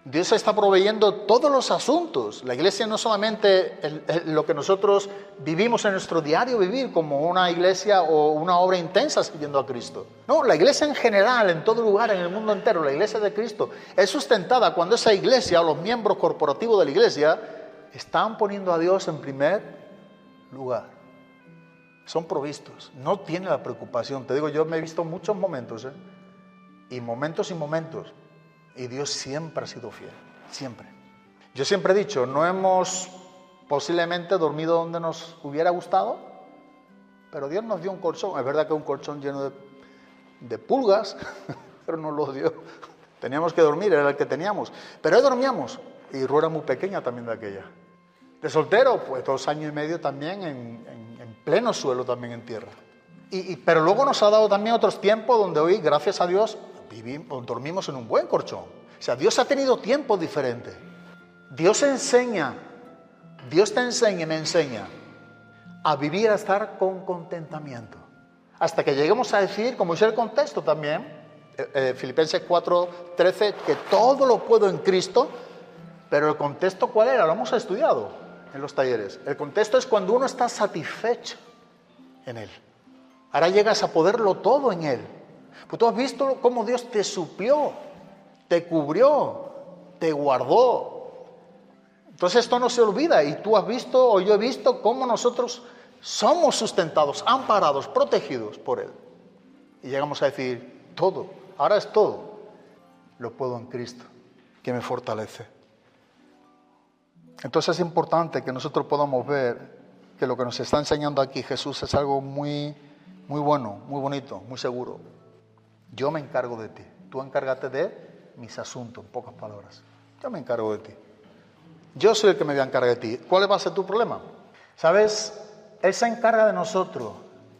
Dios está proveyendo todos los asuntos. La iglesia no solamente lo que nosotros vivimos en nuestro diario vivir como una iglesia o una obra intensa siguiendo a Cristo. No, la iglesia en general, en todo lugar, en el mundo entero, la iglesia de Cristo es sustentada cuando esa iglesia o los miembros corporativos de la iglesia están poniendo a Dios en primer lugar. Son provistos, no tiene la preocupación. Te digo, yo me he visto muchos momentos, y momentos, y Dios siempre ha sido fiel, siempre. Yo siempre he dicho, no hemos posiblemente dormido donde nos hubiera gustado, Pero Dios nos dio un colchón. Es verdad que un colchón lleno de pulgas, pero nos lo dio. Teníamos que dormir, era el que teníamos. Pero ahí dormíamos. Y Ru era muy pequeña también de aquella. De soltero, pues 2 años y medio también en pleno suelo, también en tierra. Pero luego nos ha dado también otros tiempos donde hoy, gracias a Dios, dormimos en un buen colchón. O sea, Dios ha tenido tiempos diferentes. Dios enseña, Dios te enseña y me enseña a vivir, a estar con contentamiento. Hasta que lleguemos a decir, como dice el contexto también, Filipenses 4:13, que todo lo puedo en Cristo, pero el contexto ¿cuál era? Lo hemos estudiado en los talleres. El contexto es cuando uno está satisfecho en Él. Ahora llegas a poderlo todo en Él. Pues tú has visto cómo Dios te suplió, te cubrió, te guardó. Entonces esto no se olvida y tú has visto o yo he visto cómo nosotros somos sustentados, amparados, protegidos por Él. Y llegamos a decir, todo, ahora es todo, lo puedo en Cristo, que me fortalece. Entonces es importante que nosotros podamos ver que lo que nos está enseñando aquí Jesús es algo muy bueno, muy bonito, muy seguro. Yo me encargo de ti, tú encárgate de mis asuntos, en pocas palabras. Yo me encargo de ti. Yo soy el que me voy a encargar de ti. ¿Cuál va a ser tu problema? ¿Sabes? Él se encarga de nosotros,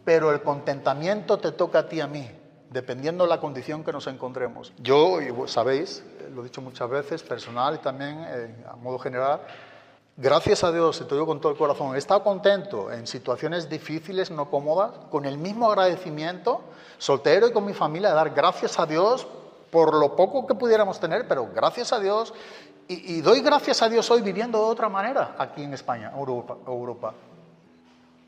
pero el contentamiento te toca a ti y a mí, dependiendo de la condición que nos encontremos. Yo, y vos sabéis, lo he dicho muchas veces, personal y también a modo general, gracias a Dios, y te digo con todo el corazón, he estado contento en situaciones difíciles, no cómodas, con el mismo agradecimiento, soltero y con mi familia, de dar gracias a Dios por lo poco que pudiéramos tener, pero gracias a Dios, y doy gracias a Dios hoy viviendo de otra manera aquí en España, Europa.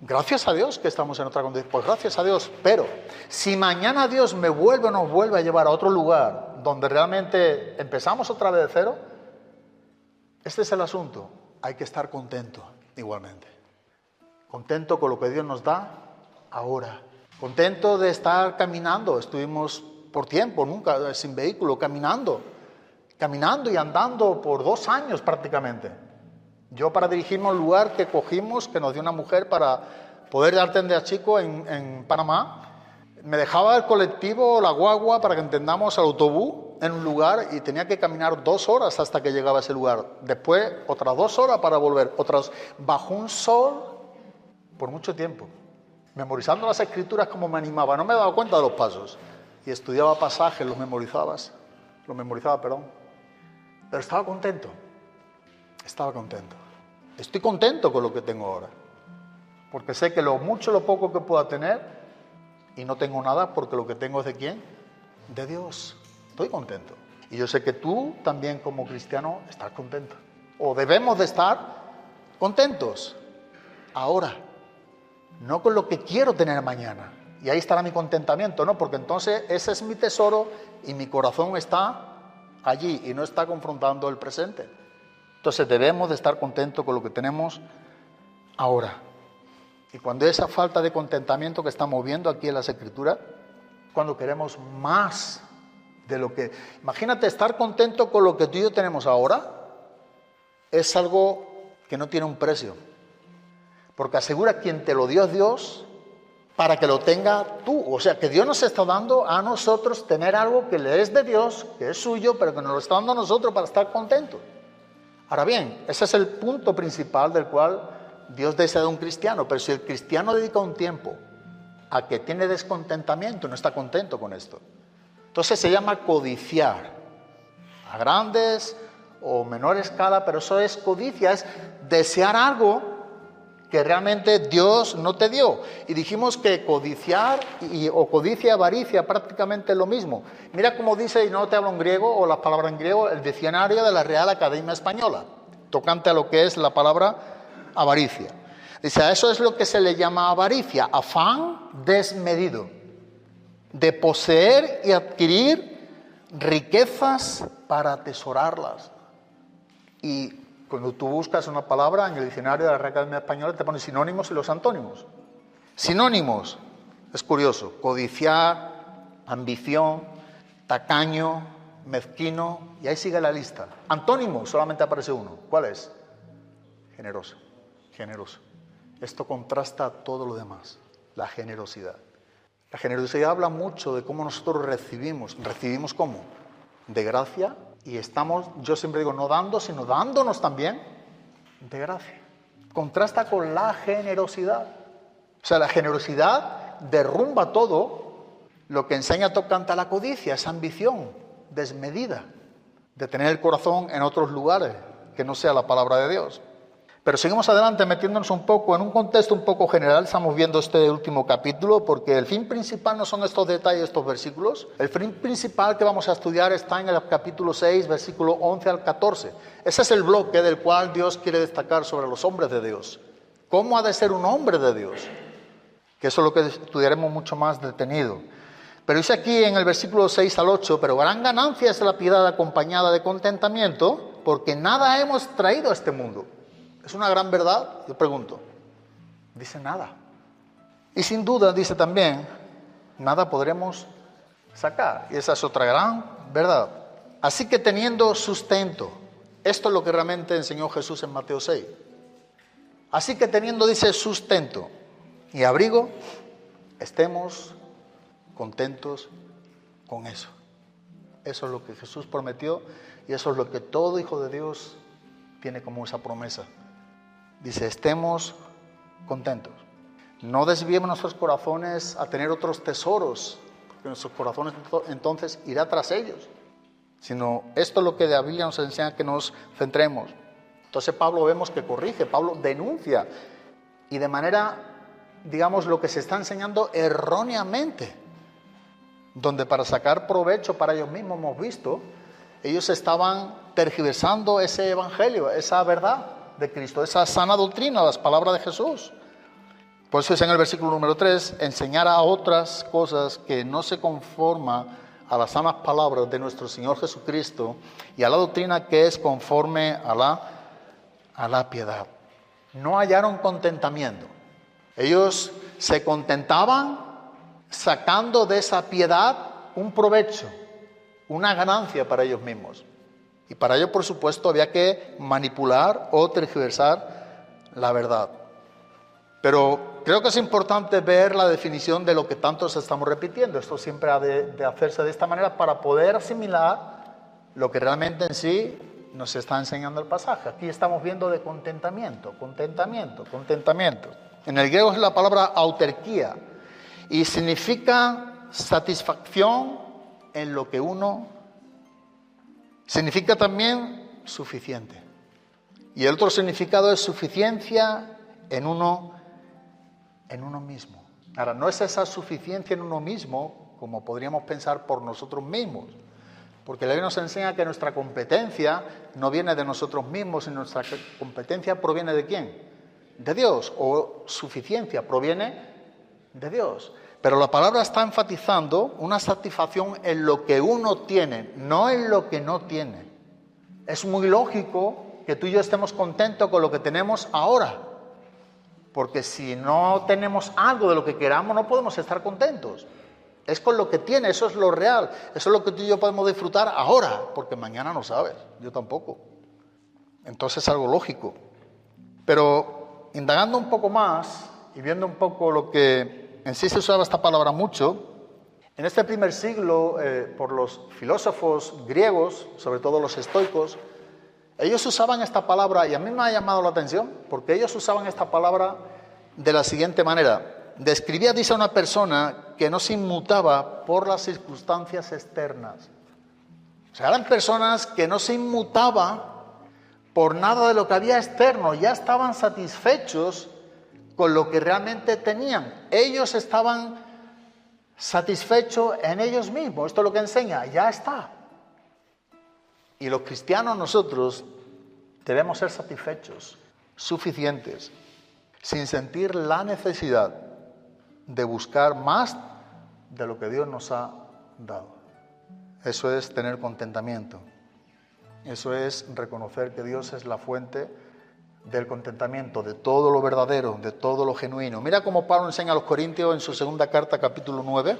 Gracias a Dios que estamos en otra condición, pues gracias a Dios, pero si mañana Dios me vuelve o nos vuelve a llevar a otro lugar donde realmente empezamos otra vez de cero, este es el asunto. Hay que estar contento igualmente. Contento con lo que Dios nos da ahora. Contento de estar caminando. Estuvimos por tiempo, nunca sin vehículo, caminando y andando por 2 años prácticamente. Yo para dirigirme a un lugar que cogimos, que nos dio una mujer para poder atender a chicos en Panamá, me dejaba el colectivo, la guagua, para que entendamos, el autobús, en un lugar y tenía que caminar 2 horas hasta que llegaba a ese lugar. Después, otras 2 horas para volver. Otras, bajo un sol, por mucho tiempo. Memorizando las escrituras como me animaba. No me daba cuenta de los pasos. Y estudiaba pasajes, los memorizaba, Pero estaba contento. Estoy contento con lo que tengo ahora. Porque sé que lo mucho o lo poco que pueda tener, y no tengo nada porque lo que tengo es ¿de quién? De Dios. Estoy contento. Y yo sé que tú también como cristiano estás contento. O debemos de estar contentos. Ahora. No con lo que quiero tener mañana. Y ahí estará mi contentamiento, ¿no? Porque entonces ese es mi tesoro y mi corazón está allí y no está confrontando el presente. Entonces debemos de estar contentos con lo que tenemos ahora. Y cuando esa falta de contentamiento que estamos viendo aquí en las Escrituras, cuando queremos más de lo que... Imagínate estar contento con lo que tú y yo tenemos ahora, es algo que no tiene un precio. Porque asegura quien te lo dio es Dios para que lo tenga tú. O sea, que Dios nos está dando a nosotros tener algo que le es de Dios, que es suyo, pero que nos lo está dando a nosotros para estar contentos. Ahora bien, ese es el punto principal del cual Dios desea de un cristiano. Pero si el cristiano dedica un tiempo a que tiene descontentamiento, no está contento con esto. Entonces se llama codiciar. A grandes o menor escala, pero eso es codicia, es desear algo que realmente Dios no te dio. Y dijimos que codiciar o codicia y avaricia prácticamente es lo mismo. Mira cómo dice, y no te hablo en griego, o las palabras en griego, el diccionario de la Real Academia Española, tocante a lo que es la palabra avaricia. Dice, a eso es lo que se le llama avaricia, afán desmedido, de poseer y adquirir riquezas para atesorarlas. Y cuando tú buscas una palabra en el diccionario de la Real Academia Española te ponen sinónimos y los antónimos. Sinónimos, es curioso, codiciar, ambición, tacaño, mezquino, y ahí sigue la lista. Antónimos, solamente aparece uno. ¿Cuál es? Generoso, generoso. Esto contrasta todo lo demás. La generosidad. La generosidad habla mucho de cómo nosotros recibimos. ¿Recibimos cómo? De gracia, y estamos, yo siempre digo, no dando, sino dándonos también de gracia. Contrasta con la generosidad. O sea, la generosidad derrumba todo lo que enseña tocante a la codicia, esa ambición desmedida de tener el corazón en otros lugares que no sea la palabra de Dios. Pero seguimos adelante metiéndonos un poco en un contexto un poco general. Estamos viendo este último capítulo porque el fin principal no son estos detalles, estos versículos. El fin principal que vamos a estudiar está en el capítulo 6, versículo 11 al 14. Ese es el bloque del cual Dios quiere destacar sobre los hombres de Dios. ¿Cómo ha de ser un hombre de Dios? Que eso es lo que estudiaremos mucho más detenido. Pero dice aquí en el versículo 6 al 8, pero gran ganancia es la piedad acompañada de contentamiento, porque nada hemos traído a este mundo. ¿Es una gran verdad? Yo pregunto. Dice nada. Y sin duda dice también, nada podremos sacar. Y esa es otra gran verdad. Así que teniendo sustento, esto es lo que realmente enseñó Jesús en Mateo 6. Así que teniendo, dice, sustento y abrigo, estemos contentos con eso. Eso es lo que Jesús prometió y eso es lo que todo hijo de Dios tiene como esa promesa. Dice, estemos contentos. No desviemos nuestros corazones a tener otros tesoros, porque nuestros corazones entonces irá tras ellos. Sino esto es lo que la Biblia nos enseña que nos centremos. Entonces Pablo vemos que corrige, Pablo denuncia y de manera, digamos, lo que se está enseñando erróneamente, donde para sacar provecho para ellos mismos hemos visto, ellos estaban tergiversando ese evangelio, esa verdad de Cristo, esa sana doctrina, las palabras de Jesús. Por eso es en el versículo número 3, enseñar a otras cosas que no se conforma a las sanas palabras de nuestro Señor Jesucristo y a la doctrina que es conforme a la piedad. No hallaron contentamiento. Ellos se contentaban sacando de esa piedad un provecho, una ganancia para ellos mismos. Y para ello, por supuesto, había que manipular o tergiversar la verdad. Pero creo que es importante ver la definición de lo que tantos estamos repitiendo. Esto siempre ha de hacerse de esta manera para poder asimilar lo que realmente en sí nos está enseñando el pasaje. Aquí estamos viendo de contentamiento. En el griego es la palabra autarquía y significa satisfacción en lo que uno. Significa también suficiente. Y el otro significado es suficiencia en uno mismo. Ahora, no es esa suficiencia en uno mismo como podríamos pensar por nosotros mismos. Porque la Biblia nos enseña que nuestra competencia no viene de nosotros mismos, sino nuestra competencia proviene ¿de quién? De Dios. O suficiencia proviene de Dios. Pero la palabra está enfatizando una satisfacción en lo que uno tiene, no en lo que no tiene. Es muy lógico que tú y yo estemos contentos con lo que tenemos ahora. Porque si no tenemos algo de lo que queramos, no podemos estar contentos. Es con lo que tiene, eso es lo real. Eso es lo que tú y yo podemos disfrutar ahora, porque mañana no sabes, yo tampoco. Entonces es algo lógico. Pero indagando un poco más y viendo un poco lo que en sí se usaba esta palabra mucho. En este primer siglo, por los filósofos griegos, sobre todo los estoicos, ellos usaban esta palabra, y a mí me ha llamado la atención, porque ellos usaban esta palabra de la siguiente manera. Describía, dice, a una persona que no se inmutaba por las circunstancias externas. O sea, eran personas que no se inmutaban por nada de lo que había externo, ya estaban satisfechos con lo que realmente tenían. Ellos estaban satisfechos en ellos mismos. Esto es lo que enseña, ya está. Y los cristianos nosotros debemos ser satisfechos, suficientes, sin sentir la necesidad de buscar más de lo que Dios nos ha dado. Eso es tener contentamiento. Eso es reconocer que Dios es la fuente del contentamiento, de todo lo verdadero, de todo lo genuino. Mira cómo Pablo enseña a los Corintios en su segunda carta, capítulo 9,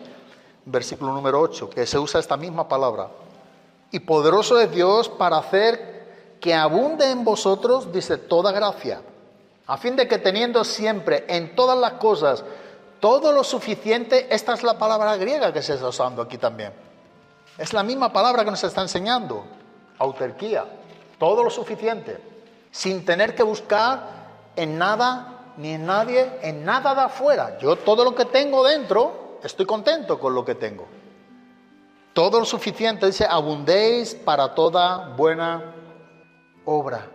versículo número 8, que se usa esta misma palabra. Y poderoso es Dios para hacer que abunde en vosotros, dice, toda gracia, a fin de que teniendo siempre en todas las cosas Todo lo suficiente, esta es la palabra griega que se está usando aquí también. Es la misma palabra que nos está enseñando, autarquía, todo lo suficiente, sin tener que buscar en nada ni en nadie, en nada de afuera. Yo todo lo que tengo dentro, estoy contento con lo que tengo. Todo lo suficiente, dice, abundéis para toda buena obra.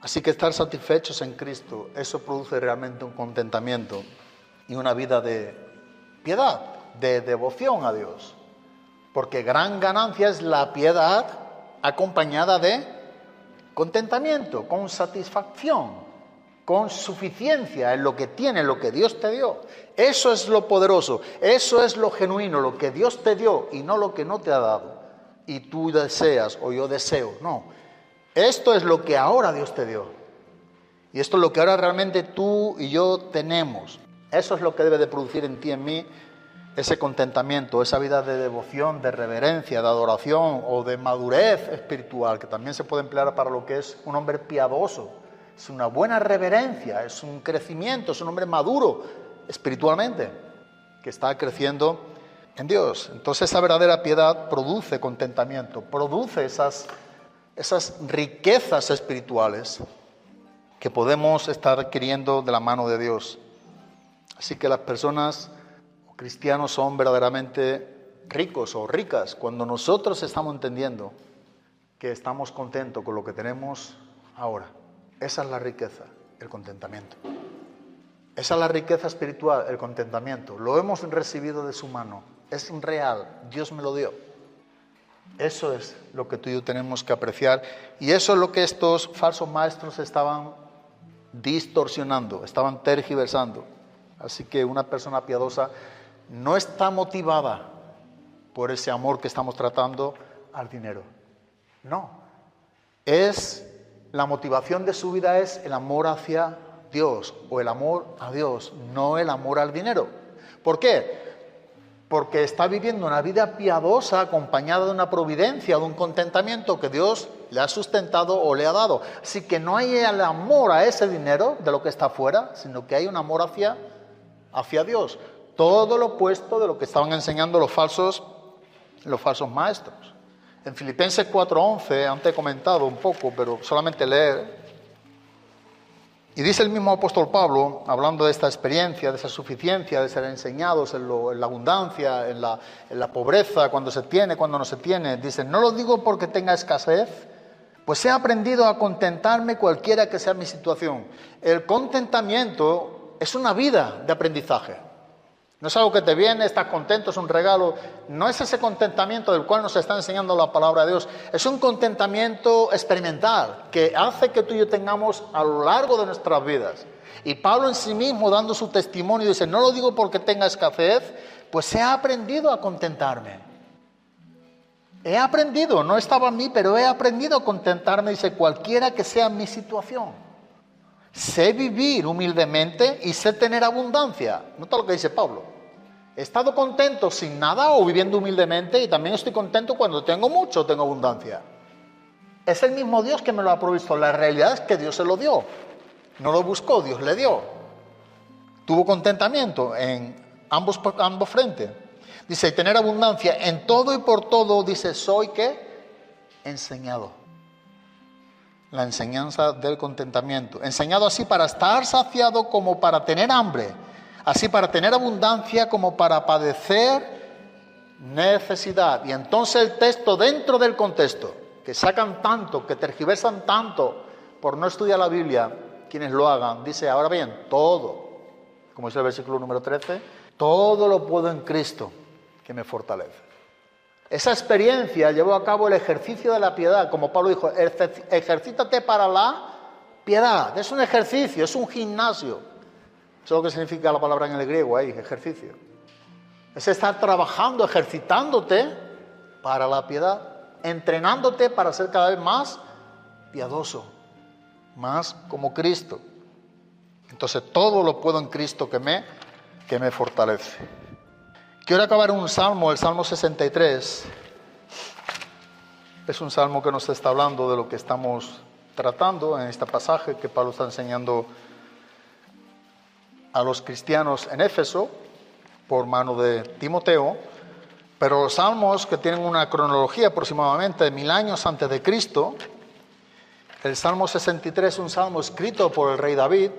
Así que estar satisfechos en Cristo, eso produce realmente un contentamiento y una vida de piedad, de devoción a Dios. Porque gran ganancia es la piedad acompañada de contentamiento, con satisfacción, con suficiencia en lo que tiene, en lo que Dios te dio. Eso es lo poderoso, eso es lo genuino, lo que Dios te dio y no lo que no te ha dado. Y tú deseas o yo deseo, no. Esto es lo que ahora Dios te dio. Y esto es lo que ahora realmente tú y yo tenemos. Eso es lo que debe de producir en ti y en mí ese contentamiento, esa vida de devoción, de reverencia, de adoración o de madurez espiritual, que también se puede emplear para lo que es un hombre piadoso. Es una buena reverencia, es un crecimiento, es un hombre maduro espiritualmente, que está creciendo en Dios. Entonces esa verdadera piedad produce contentamiento, produce esas riquezas espirituales que podemos estar adquiriendo de la mano de Dios. Así que las personas cristianos son verdaderamente ricos o ricas cuando nosotros estamos entendiendo que estamos contentos con lo que tenemos ahora. Esa es la riqueza, el contentamiento. Esa es la riqueza espiritual, el contentamiento. Lo hemos recibido de su mano. Es real, Dios me lo dio. Eso es lo que tú y yo tenemos que apreciar. Y eso es lo que estos falsos maestros estaban distorsionando, estaban tergiversando. Así que una persona piadosa no está motivada por ese amor que estamos tratando al dinero. No. La motivación de su vida es el amor hacia Dios o el amor a Dios, no el amor al dinero. ¿Por qué? Porque está viviendo una vida piadosa acompañada de una providencia, de un contentamiento que Dios le ha sustentado o le ha dado. Así que no hay el amor a ese dinero de lo que está afuera, sino que hay un amor hacia Dios. Todo lo opuesto de lo que estaban enseñando los falsos maestros. En Filipenses 4:11, antes he comentado un poco, pero solamente leer. Y dice el mismo apóstol Pablo, hablando de esta experiencia, de esa suficiencia, de ser enseñados en la abundancia, en la pobreza, cuando se tiene, cuando no se tiene. Dice, no lo digo porque tenga escasez, pues he aprendido a contentarme cualquiera que sea mi situación. El contentamiento es una vida de aprendizaje. No es algo que te viene, estás contento, es un regalo. No es ese contentamiento del cual nos está enseñando la palabra de Dios. Es un contentamiento experimental que hace que tú y yo tengamos a lo largo de nuestras vidas. Y Pablo en sí mismo, dando su testimonio, dice, no lo digo porque tenga escasez, pues he aprendido a contentarme. He aprendido, no estaba en mí, pero he aprendido a contentarme, dice, cualquiera que sea mi situación. Sé vivir humildemente y sé tener abundancia. Nota lo que dice Pablo. He estado contento sin nada o viviendo humildemente y también estoy contento cuando tengo mucho, tengo abundancia. Es el mismo Dios que me lo ha provisto. La realidad es que Dios se lo dio. No lo buscó, Dios le dio. Tuvo contentamiento en ambos frentes. Dice, tener abundancia en todo y por todo, dice, soy ¿qué? Enseñado. La enseñanza del contentamiento. Enseñado así para estar saciado como para tener hambre. Así para tener abundancia como para padecer necesidad. Y entonces el texto dentro del contexto, que sacan tanto, que tergiversan tanto por no estudiar la Biblia, quienes lo hagan, dice, ahora bien, todo, como dice el versículo número 13, todo lo puedo en Cristo que me fortalece. Esa experiencia llevó a cabo el ejercicio de la piedad, como Pablo dijo, ejercítate para la piedad. Es un ejercicio, es un gimnasio. Eso es lo que significa la palabra en el griego ahí, ejercicio. Es estar trabajando, ejercitándote para la piedad, entrenándote para ser cada vez más piadoso, más como Cristo. Entonces todo lo puedo en Cristo que me fortalece. Quiero acabar un salmo, el Salmo 63. Es un salmo que nos está hablando de lo que estamos tratando en este pasaje que Pablo está enseñando a los cristianos en Éfeso por mano de Timoteo, pero los salmos, que tienen una cronología aproximadamente de 1000 años antes de Cristo, el Salmo 63 es un salmo escrito por el rey David,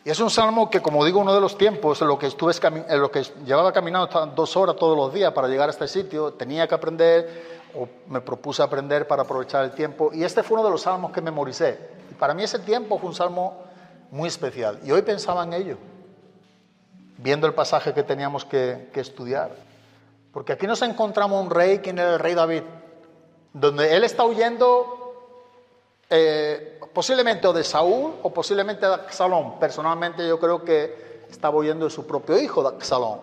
y es un salmo que, como digo, uno de los tiempos en lo que llevaba caminando 2 horas todos los días para llegar a este sitio, tenía que aprender, o me propuse aprender para aprovechar el tiempo, y este fue uno de los salmos que memoricé. Y para mí ese tiempo fue un salmo muy especial, y hoy pensaba en ello, viendo el pasaje que teníamos que estudiar. Porque aquí nos encontramos un rey, quien era el rey David, donde él está huyendo posiblemente o de Saúl o posiblemente de Absalón. Personalmente yo creo que estaba huyendo de su propio hijo, de Absalón.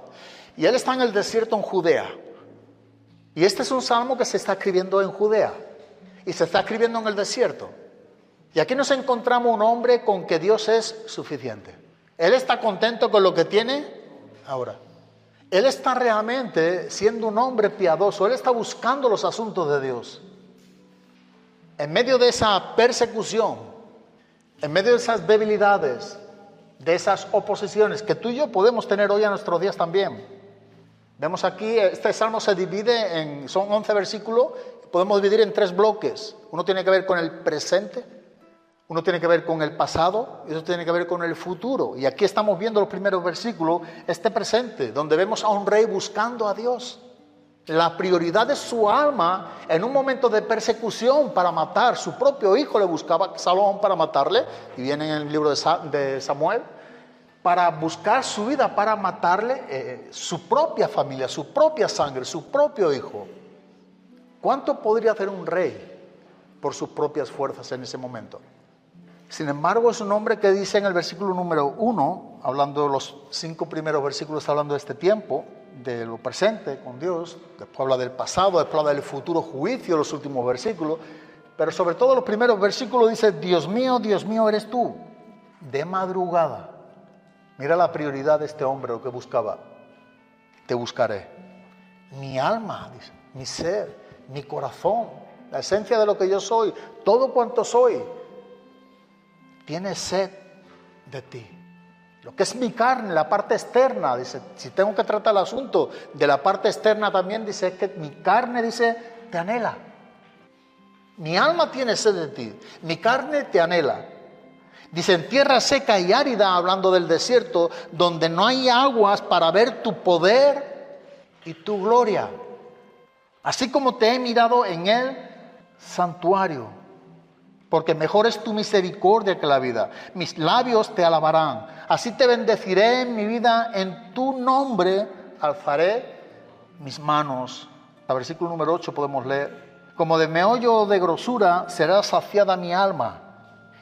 Y él está en el desierto en Judea. Y este es un salmo que se está escribiendo en Judea y se está escribiendo en el desierto. Y aquí nos encontramos un hombre con que Dios es suficiente. Él está contento con lo que tiene ahora. Él está realmente siendo un hombre piadoso. Él está buscando los asuntos de Dios. En medio de esa persecución, en medio de esas debilidades, de esas oposiciones que tú y yo podemos tener hoy a nuestros días también. Vemos aquí, este salmo se divide son 11 versículos, podemos dividir en 3 bloques. Uno tiene que ver con el presente, uno tiene que ver con el pasado y otro tiene que ver con el futuro. Y aquí estamos viendo los primeros versículos, este presente, donde vemos a un rey buscando a Dios. La prioridad de su alma en un momento de persecución para matar. Su propio hijo le buscaba a Absalón para matarle, y viene en el libro de Samuel, para buscar su vida, para matarle su propia familia, su propia sangre, su propio hijo. ¿Cuánto podría hacer un rey por sus propias fuerzas en ese momento? Sin embargo, es un hombre que dice en el versículo número 1, hablando de los 5 primeros versículos, hablando de este tiempo, de lo presente con Dios, después habla del pasado, después habla del futuro juicio, los últimos versículos, pero sobre todo los primeros versículos dice: Dios mío, eres tú, de madrugada. Mira la prioridad de este hombre, lo que buscaba. Te buscaré. Mi alma, dice, mi ser, mi corazón, la esencia de lo que yo soy, todo cuanto soy, tiene sed de ti. Lo que es mi carne, la parte externa, dice, si tengo que tratar el asunto de la parte externa también, dice, es que mi carne, dice, te anhela. Mi alma tiene sed de ti, mi carne te anhela. Dice, en tierra seca y árida, hablando del desierto, donde no hay aguas para ver tu poder y tu gloria. Así como te he mirado en el santuario. Porque mejor es tu misericordia que la vida. Mis labios te alabarán. Así te bendeciré en mi vida. En tu nombre alzaré mis manos. El versículo número 8 podemos leer: como de meollo de grosura será saciada mi alma,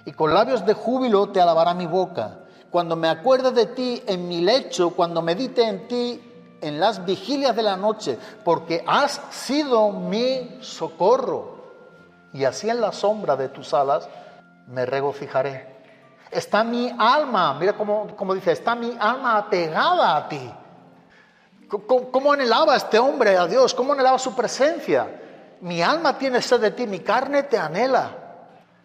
y con labios de júbilo te alabará mi boca. Cuando me acuerde de ti en mi lecho, cuando medite en ti en las vigilias de la noche, porque has sido mi socorro. Y así en la sombra de tus alas me regocijaré. Está mi alma, mira cómo dice, está mi alma apegada a ti. ¿Cómo anhelaba este hombre a Dios? ¿Cómo anhelaba su presencia? Mi alma tiene sed de ti, mi carne te anhela.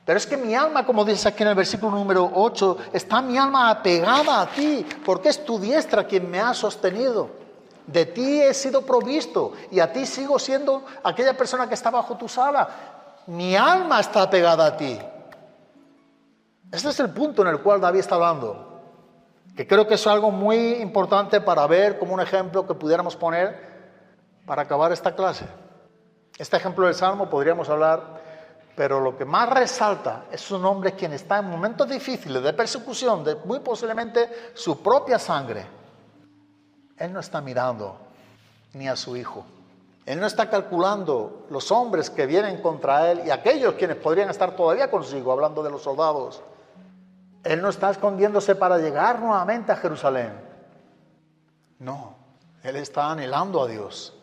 Pero es que mi alma, como dice aquí en el versículo número 8, está mi alma apegada a ti, porque es tu diestra quien me ha sostenido. De ti he sido provisto y a ti sigo siendo aquella persona que está bajo tu ala. Mi alma está pegada a ti. Este es el punto en el cual David está hablando, que creo que es algo muy importante para ver como un ejemplo que pudiéramos poner para acabar esta clase. Este ejemplo del Salmo podríamos hablar, pero lo que más resalta es un hombre quien está en momentos difíciles de persecución, de muy posiblemente su propia sangre. Él no está mirando ni a su hijo. Él no está calculando los hombres que vienen contra él y aquellos quienes podrían estar todavía consigo, hablando de los soldados. Él no está escondiéndose para llegar nuevamente a Jerusalén. No, él está anhelando a Dios.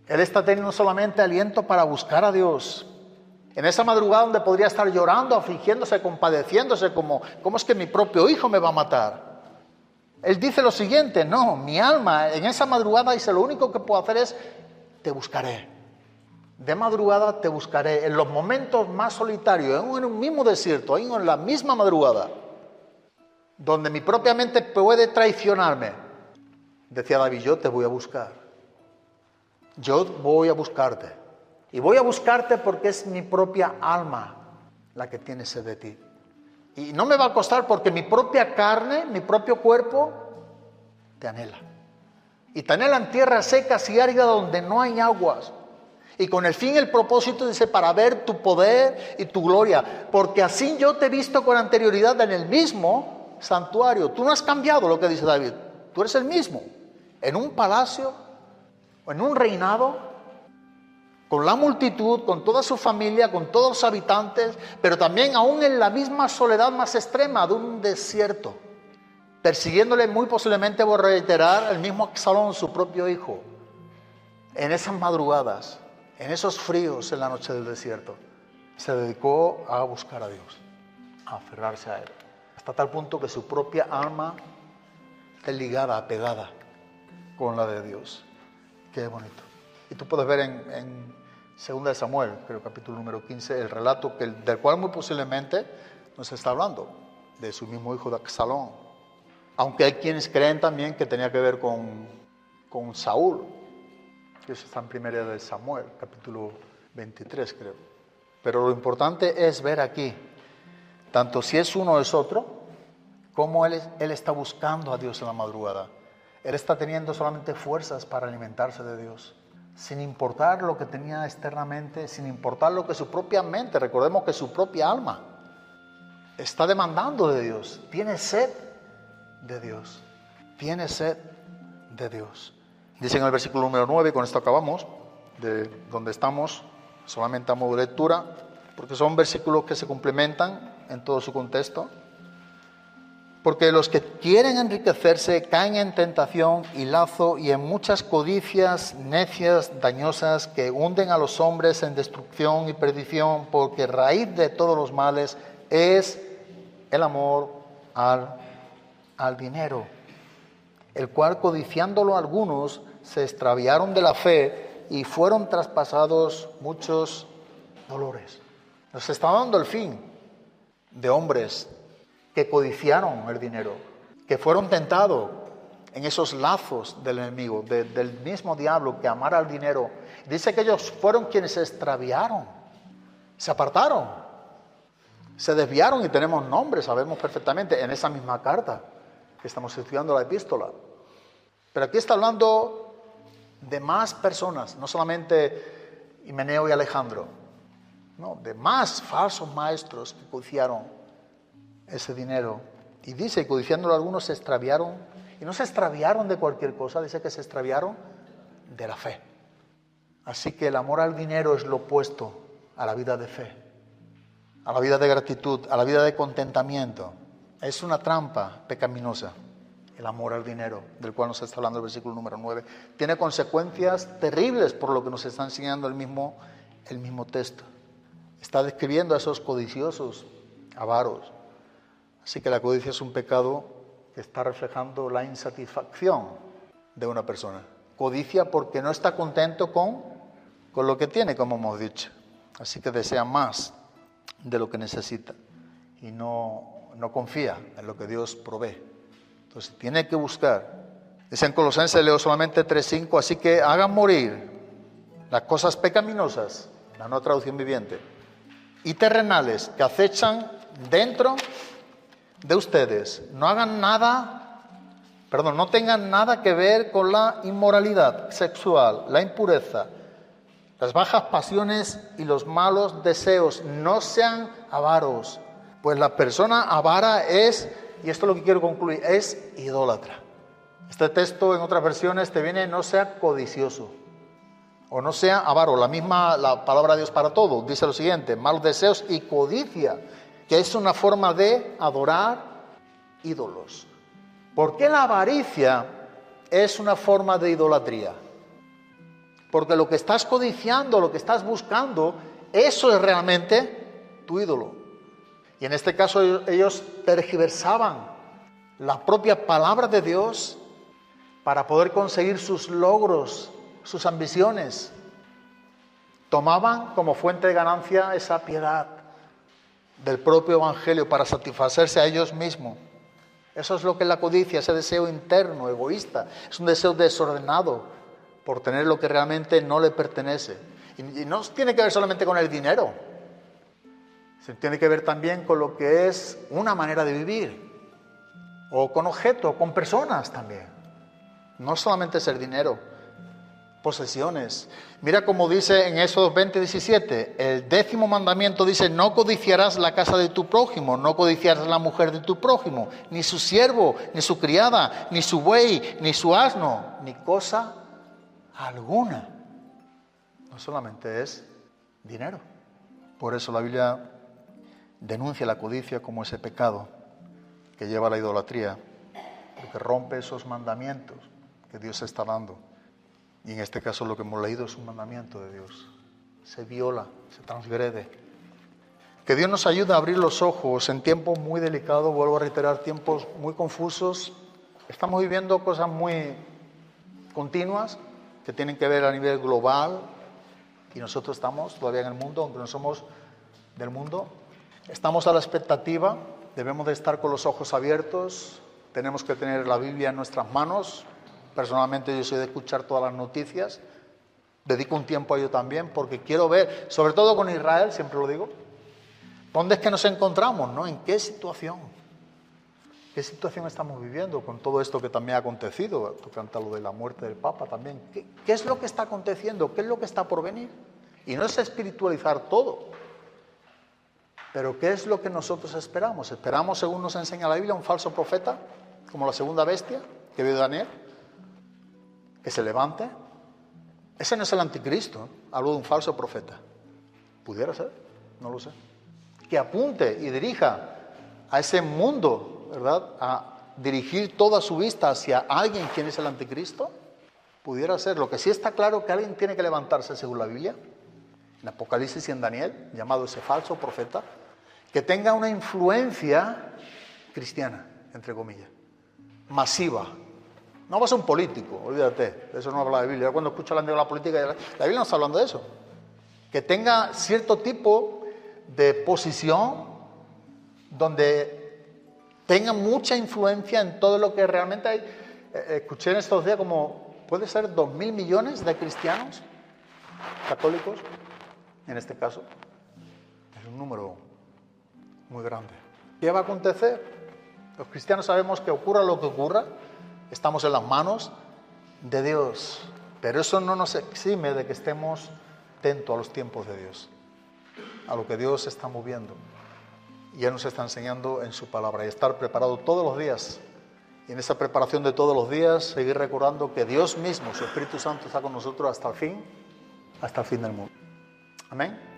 Él está teniendo solamente aliento para buscar a Dios. En esa madrugada donde podría estar llorando, afligiéndose, compadeciéndose, como ¿cómo es que mi propio hijo me va a matar? Él dice lo siguiente: no, mi alma en esa madrugada dice, lo único que puedo hacer es te buscaré. De madrugada te buscaré. En los momentos más solitarios, en un mismo desierto, en la misma madrugada. donde mi propia mente puede traicionarme, decía David, yo te voy a buscar. Yo voy a buscarte. Y voy a buscarte porque es mi propia alma la que tiene sed de ti. Y no me va a costar porque mi propia carne, mi propio cuerpo, te anhela. Y te anhela en tierras secas y áridas donde no hay aguas. Y con el fin y el propósito, dice, para ver tu poder y tu gloria. Porque así yo te he visto con anterioridad en el mismo santuario. Tú no has cambiado, lo que dice David. Tú eres el mismo. En un palacio, en un reinado, con la multitud, con toda su familia, con todos los habitantes, pero también aún en la misma soledad más extrema de un desierto, persiguiéndole muy posiblemente, voy a reiterar, el mismo Absalón, su propio hijo, en esas madrugadas, en esos fríos en la noche del desierto, se dedicó a buscar a Dios, a aferrarse a Él, hasta tal punto que su propia alma es ligada, apegada con la de Dios. Qué bonito. Y tú puedes ver en 2 de Samuel, creo capítulo número 15, el relato del cual muy posiblemente nos está hablando, de su mismo hijo de Absalón. Aunque hay quienes creen también que tenía que ver con Saúl, que eso está en 1 de Samuel, capítulo 23 creo. Pero lo importante es ver aquí, tanto si es uno o es otro, cómo él está buscando a Dios en la madrugada. Él está teniendo solamente fuerzas para alimentarse de Dios, sin importar lo que tenía externamente, sin importar lo que su propia mente, recordemos que su propia alma está demandando de Dios, tiene sed de Dios, tiene sed de Dios. Dice en el versículo número 9, con esto acabamos, de donde estamos, solamente a modo de lectura, porque son versículos que se complementan en todo su contexto. Porque los que quieren enriquecerse caen en tentación y lazo y en muchas codicias necias, dañosas, que hunden a los hombres en destrucción y perdición, porque raíz de todos los males es el amor al dinero, el cual codiciándolo algunos se extraviaron de la fe y fueron traspasados muchos dolores. Nos está dando el fin de hombres que codiciaron el dinero, que fueron tentados en esos lazos del enemigo, del mismo diablo, que amara al dinero. Dice que ellos fueron quienes se extraviaron, se apartaron, se desviaron, y tenemos nombres, sabemos perfectamente, en esa misma carta que estamos estudiando, la epístola. Pero aquí está hablando de más personas, no solamente Himeneo y Alejandro, no, de más falsos maestros que codiciaron ese dinero. Y dice, codiciándolo algunos se extraviaron, y no se extraviaron de cualquier cosa, dice que se extraviaron de la fe. Así que el amor al dinero es lo opuesto a la vida de fe, a la vida de gratitud, a la vida de contentamiento. Es una trampa pecaminosa, el amor al dinero, del cual nos está hablando el versículo número 9. Tiene consecuencias terribles por lo que nos está enseñando el mismo texto. Está describiendo a esos codiciosos, avaros. Así que la codicia es un pecado que está reflejando la insatisfacción de una persona. Codicia porque no está contento con lo que tiene, como hemos dicho. Así que desea más de lo que necesita y no confía en lo que Dios provee. Entonces tiene que buscar. Dice en Colosenses, leo solamente 3:5, así que hagan morir las cosas pecaminosas, la nueva traducción viviente, y terrenales que acechan dentro de ustedes. No tengan nada que ver con la inmoralidad sexual, la impureza, las bajas pasiones y los malos deseos. No sean avaros, pues la persona avara es, y esto es lo que quiero concluir, es idólatra. Este texto en otras versiones te viene, no sea codicioso o no sea avaro. La palabra de Dios para todo dice lo siguiente: malos deseos y codicia, que es una forma de adorar ídolos. ¿Por qué la avaricia es una forma de idolatría? Porque lo que estás codiciando, lo que estás buscando, eso es realmente tu ídolo. Y en este caso ellos tergiversaban la propia palabra de Dios para poder conseguir sus logros, sus ambiciones. Tomaban como fuente de ganancia esa piedad del propio evangelio para satisfacerse a ellos mismos. Eso es lo que es la codicia, ese deseo interno, egoísta. Es un deseo desordenado por tener lo que realmente no le pertenece. Y no tiene que ver solamente con el dinero. Se tiene que ver también con lo que es una manera de vivir. O con objetos, con personas también. No solamente es el dinero, posesiones. Mira como dice en Éxodo 20:17, el 10º mandamiento dice: no codiciarás la casa de tu prójimo, no codiciarás la mujer de tu prójimo, ni su siervo, ni su criada, ni su buey, ni su asno, ni cosa alguna. No solamente es dinero. Por eso la Biblia denuncia la codicia como ese pecado que lleva a la idolatría, porque rompe esos mandamientos que Dios está dando. Y en este caso lo que hemos leído es un mandamiento de Dios. Se viola, se transgrede. Que Dios nos ayude a abrir los ojos en tiempos muy delicados, vuelvo a reiterar, tiempos muy confusos. Estamos viviendo cosas muy continuas que tienen que ver a nivel global, y nosotros estamos todavía en el mundo, aunque no somos del mundo. Estamos a la expectativa, debemos de estar con los ojos abiertos, tenemos que tener la Biblia en nuestras manos. Personalmente yo soy de escuchar todas las noticias, dedico un tiempo a ello también, porque quiero ver, sobre todo con Israel, siempre lo digo, ¿dónde es que nos encontramos, no? ¿En qué situación? ¿Qué situación estamos viviendo con todo esto que también ha acontecido? Tú cantas lo de la muerte del Papa también. ¿Qué es lo que está aconteciendo? ¿Qué es lo que está por venir? Y no es espiritualizar todo, pero ¿qué es lo que nosotros esperamos? ¿Esperamos, según nos enseña la Biblia, un falso profeta, como la segunda bestia que vio Daniel, que se levante? Ese no es el anticristo, hablo de un falso profeta. ¿Pudiera ser? No lo sé. Que apunte y dirija a ese mundo, ¿verdad?, a dirigir toda su vista hacia alguien quien es el anticristo. Pudiera ser. Lo que sí está claro que alguien tiene que levantarse, según la Biblia, en Apocalipsis y en Daniel, llamado ese falso profeta, que tenga una influencia cristiana, entre comillas, masiva. No va a ser un político, olvídate, de eso no habla la Biblia. Cuando escucho hablando de la política, la Biblia no está hablando de eso. Que tenga cierto tipo de posición donde tenga mucha influencia en todo lo que realmente hay. Escuché en estos días como, puede ser 2.000 millones de cristianos católicos, en este caso. Es un número muy grande. ¿Qué va a acontecer? Los cristianos sabemos que ocurra lo que ocurra, estamos en las manos de Dios, pero eso no nos exime de que estemos atentos a los tiempos de Dios, a lo que Dios está moviendo. Y Él nos está enseñando en su palabra, y estar preparado todos los días. Y en esa preparación de todos los días, seguir recordando que Dios mismo, su Espíritu Santo, está con nosotros hasta el fin del mundo. Amén.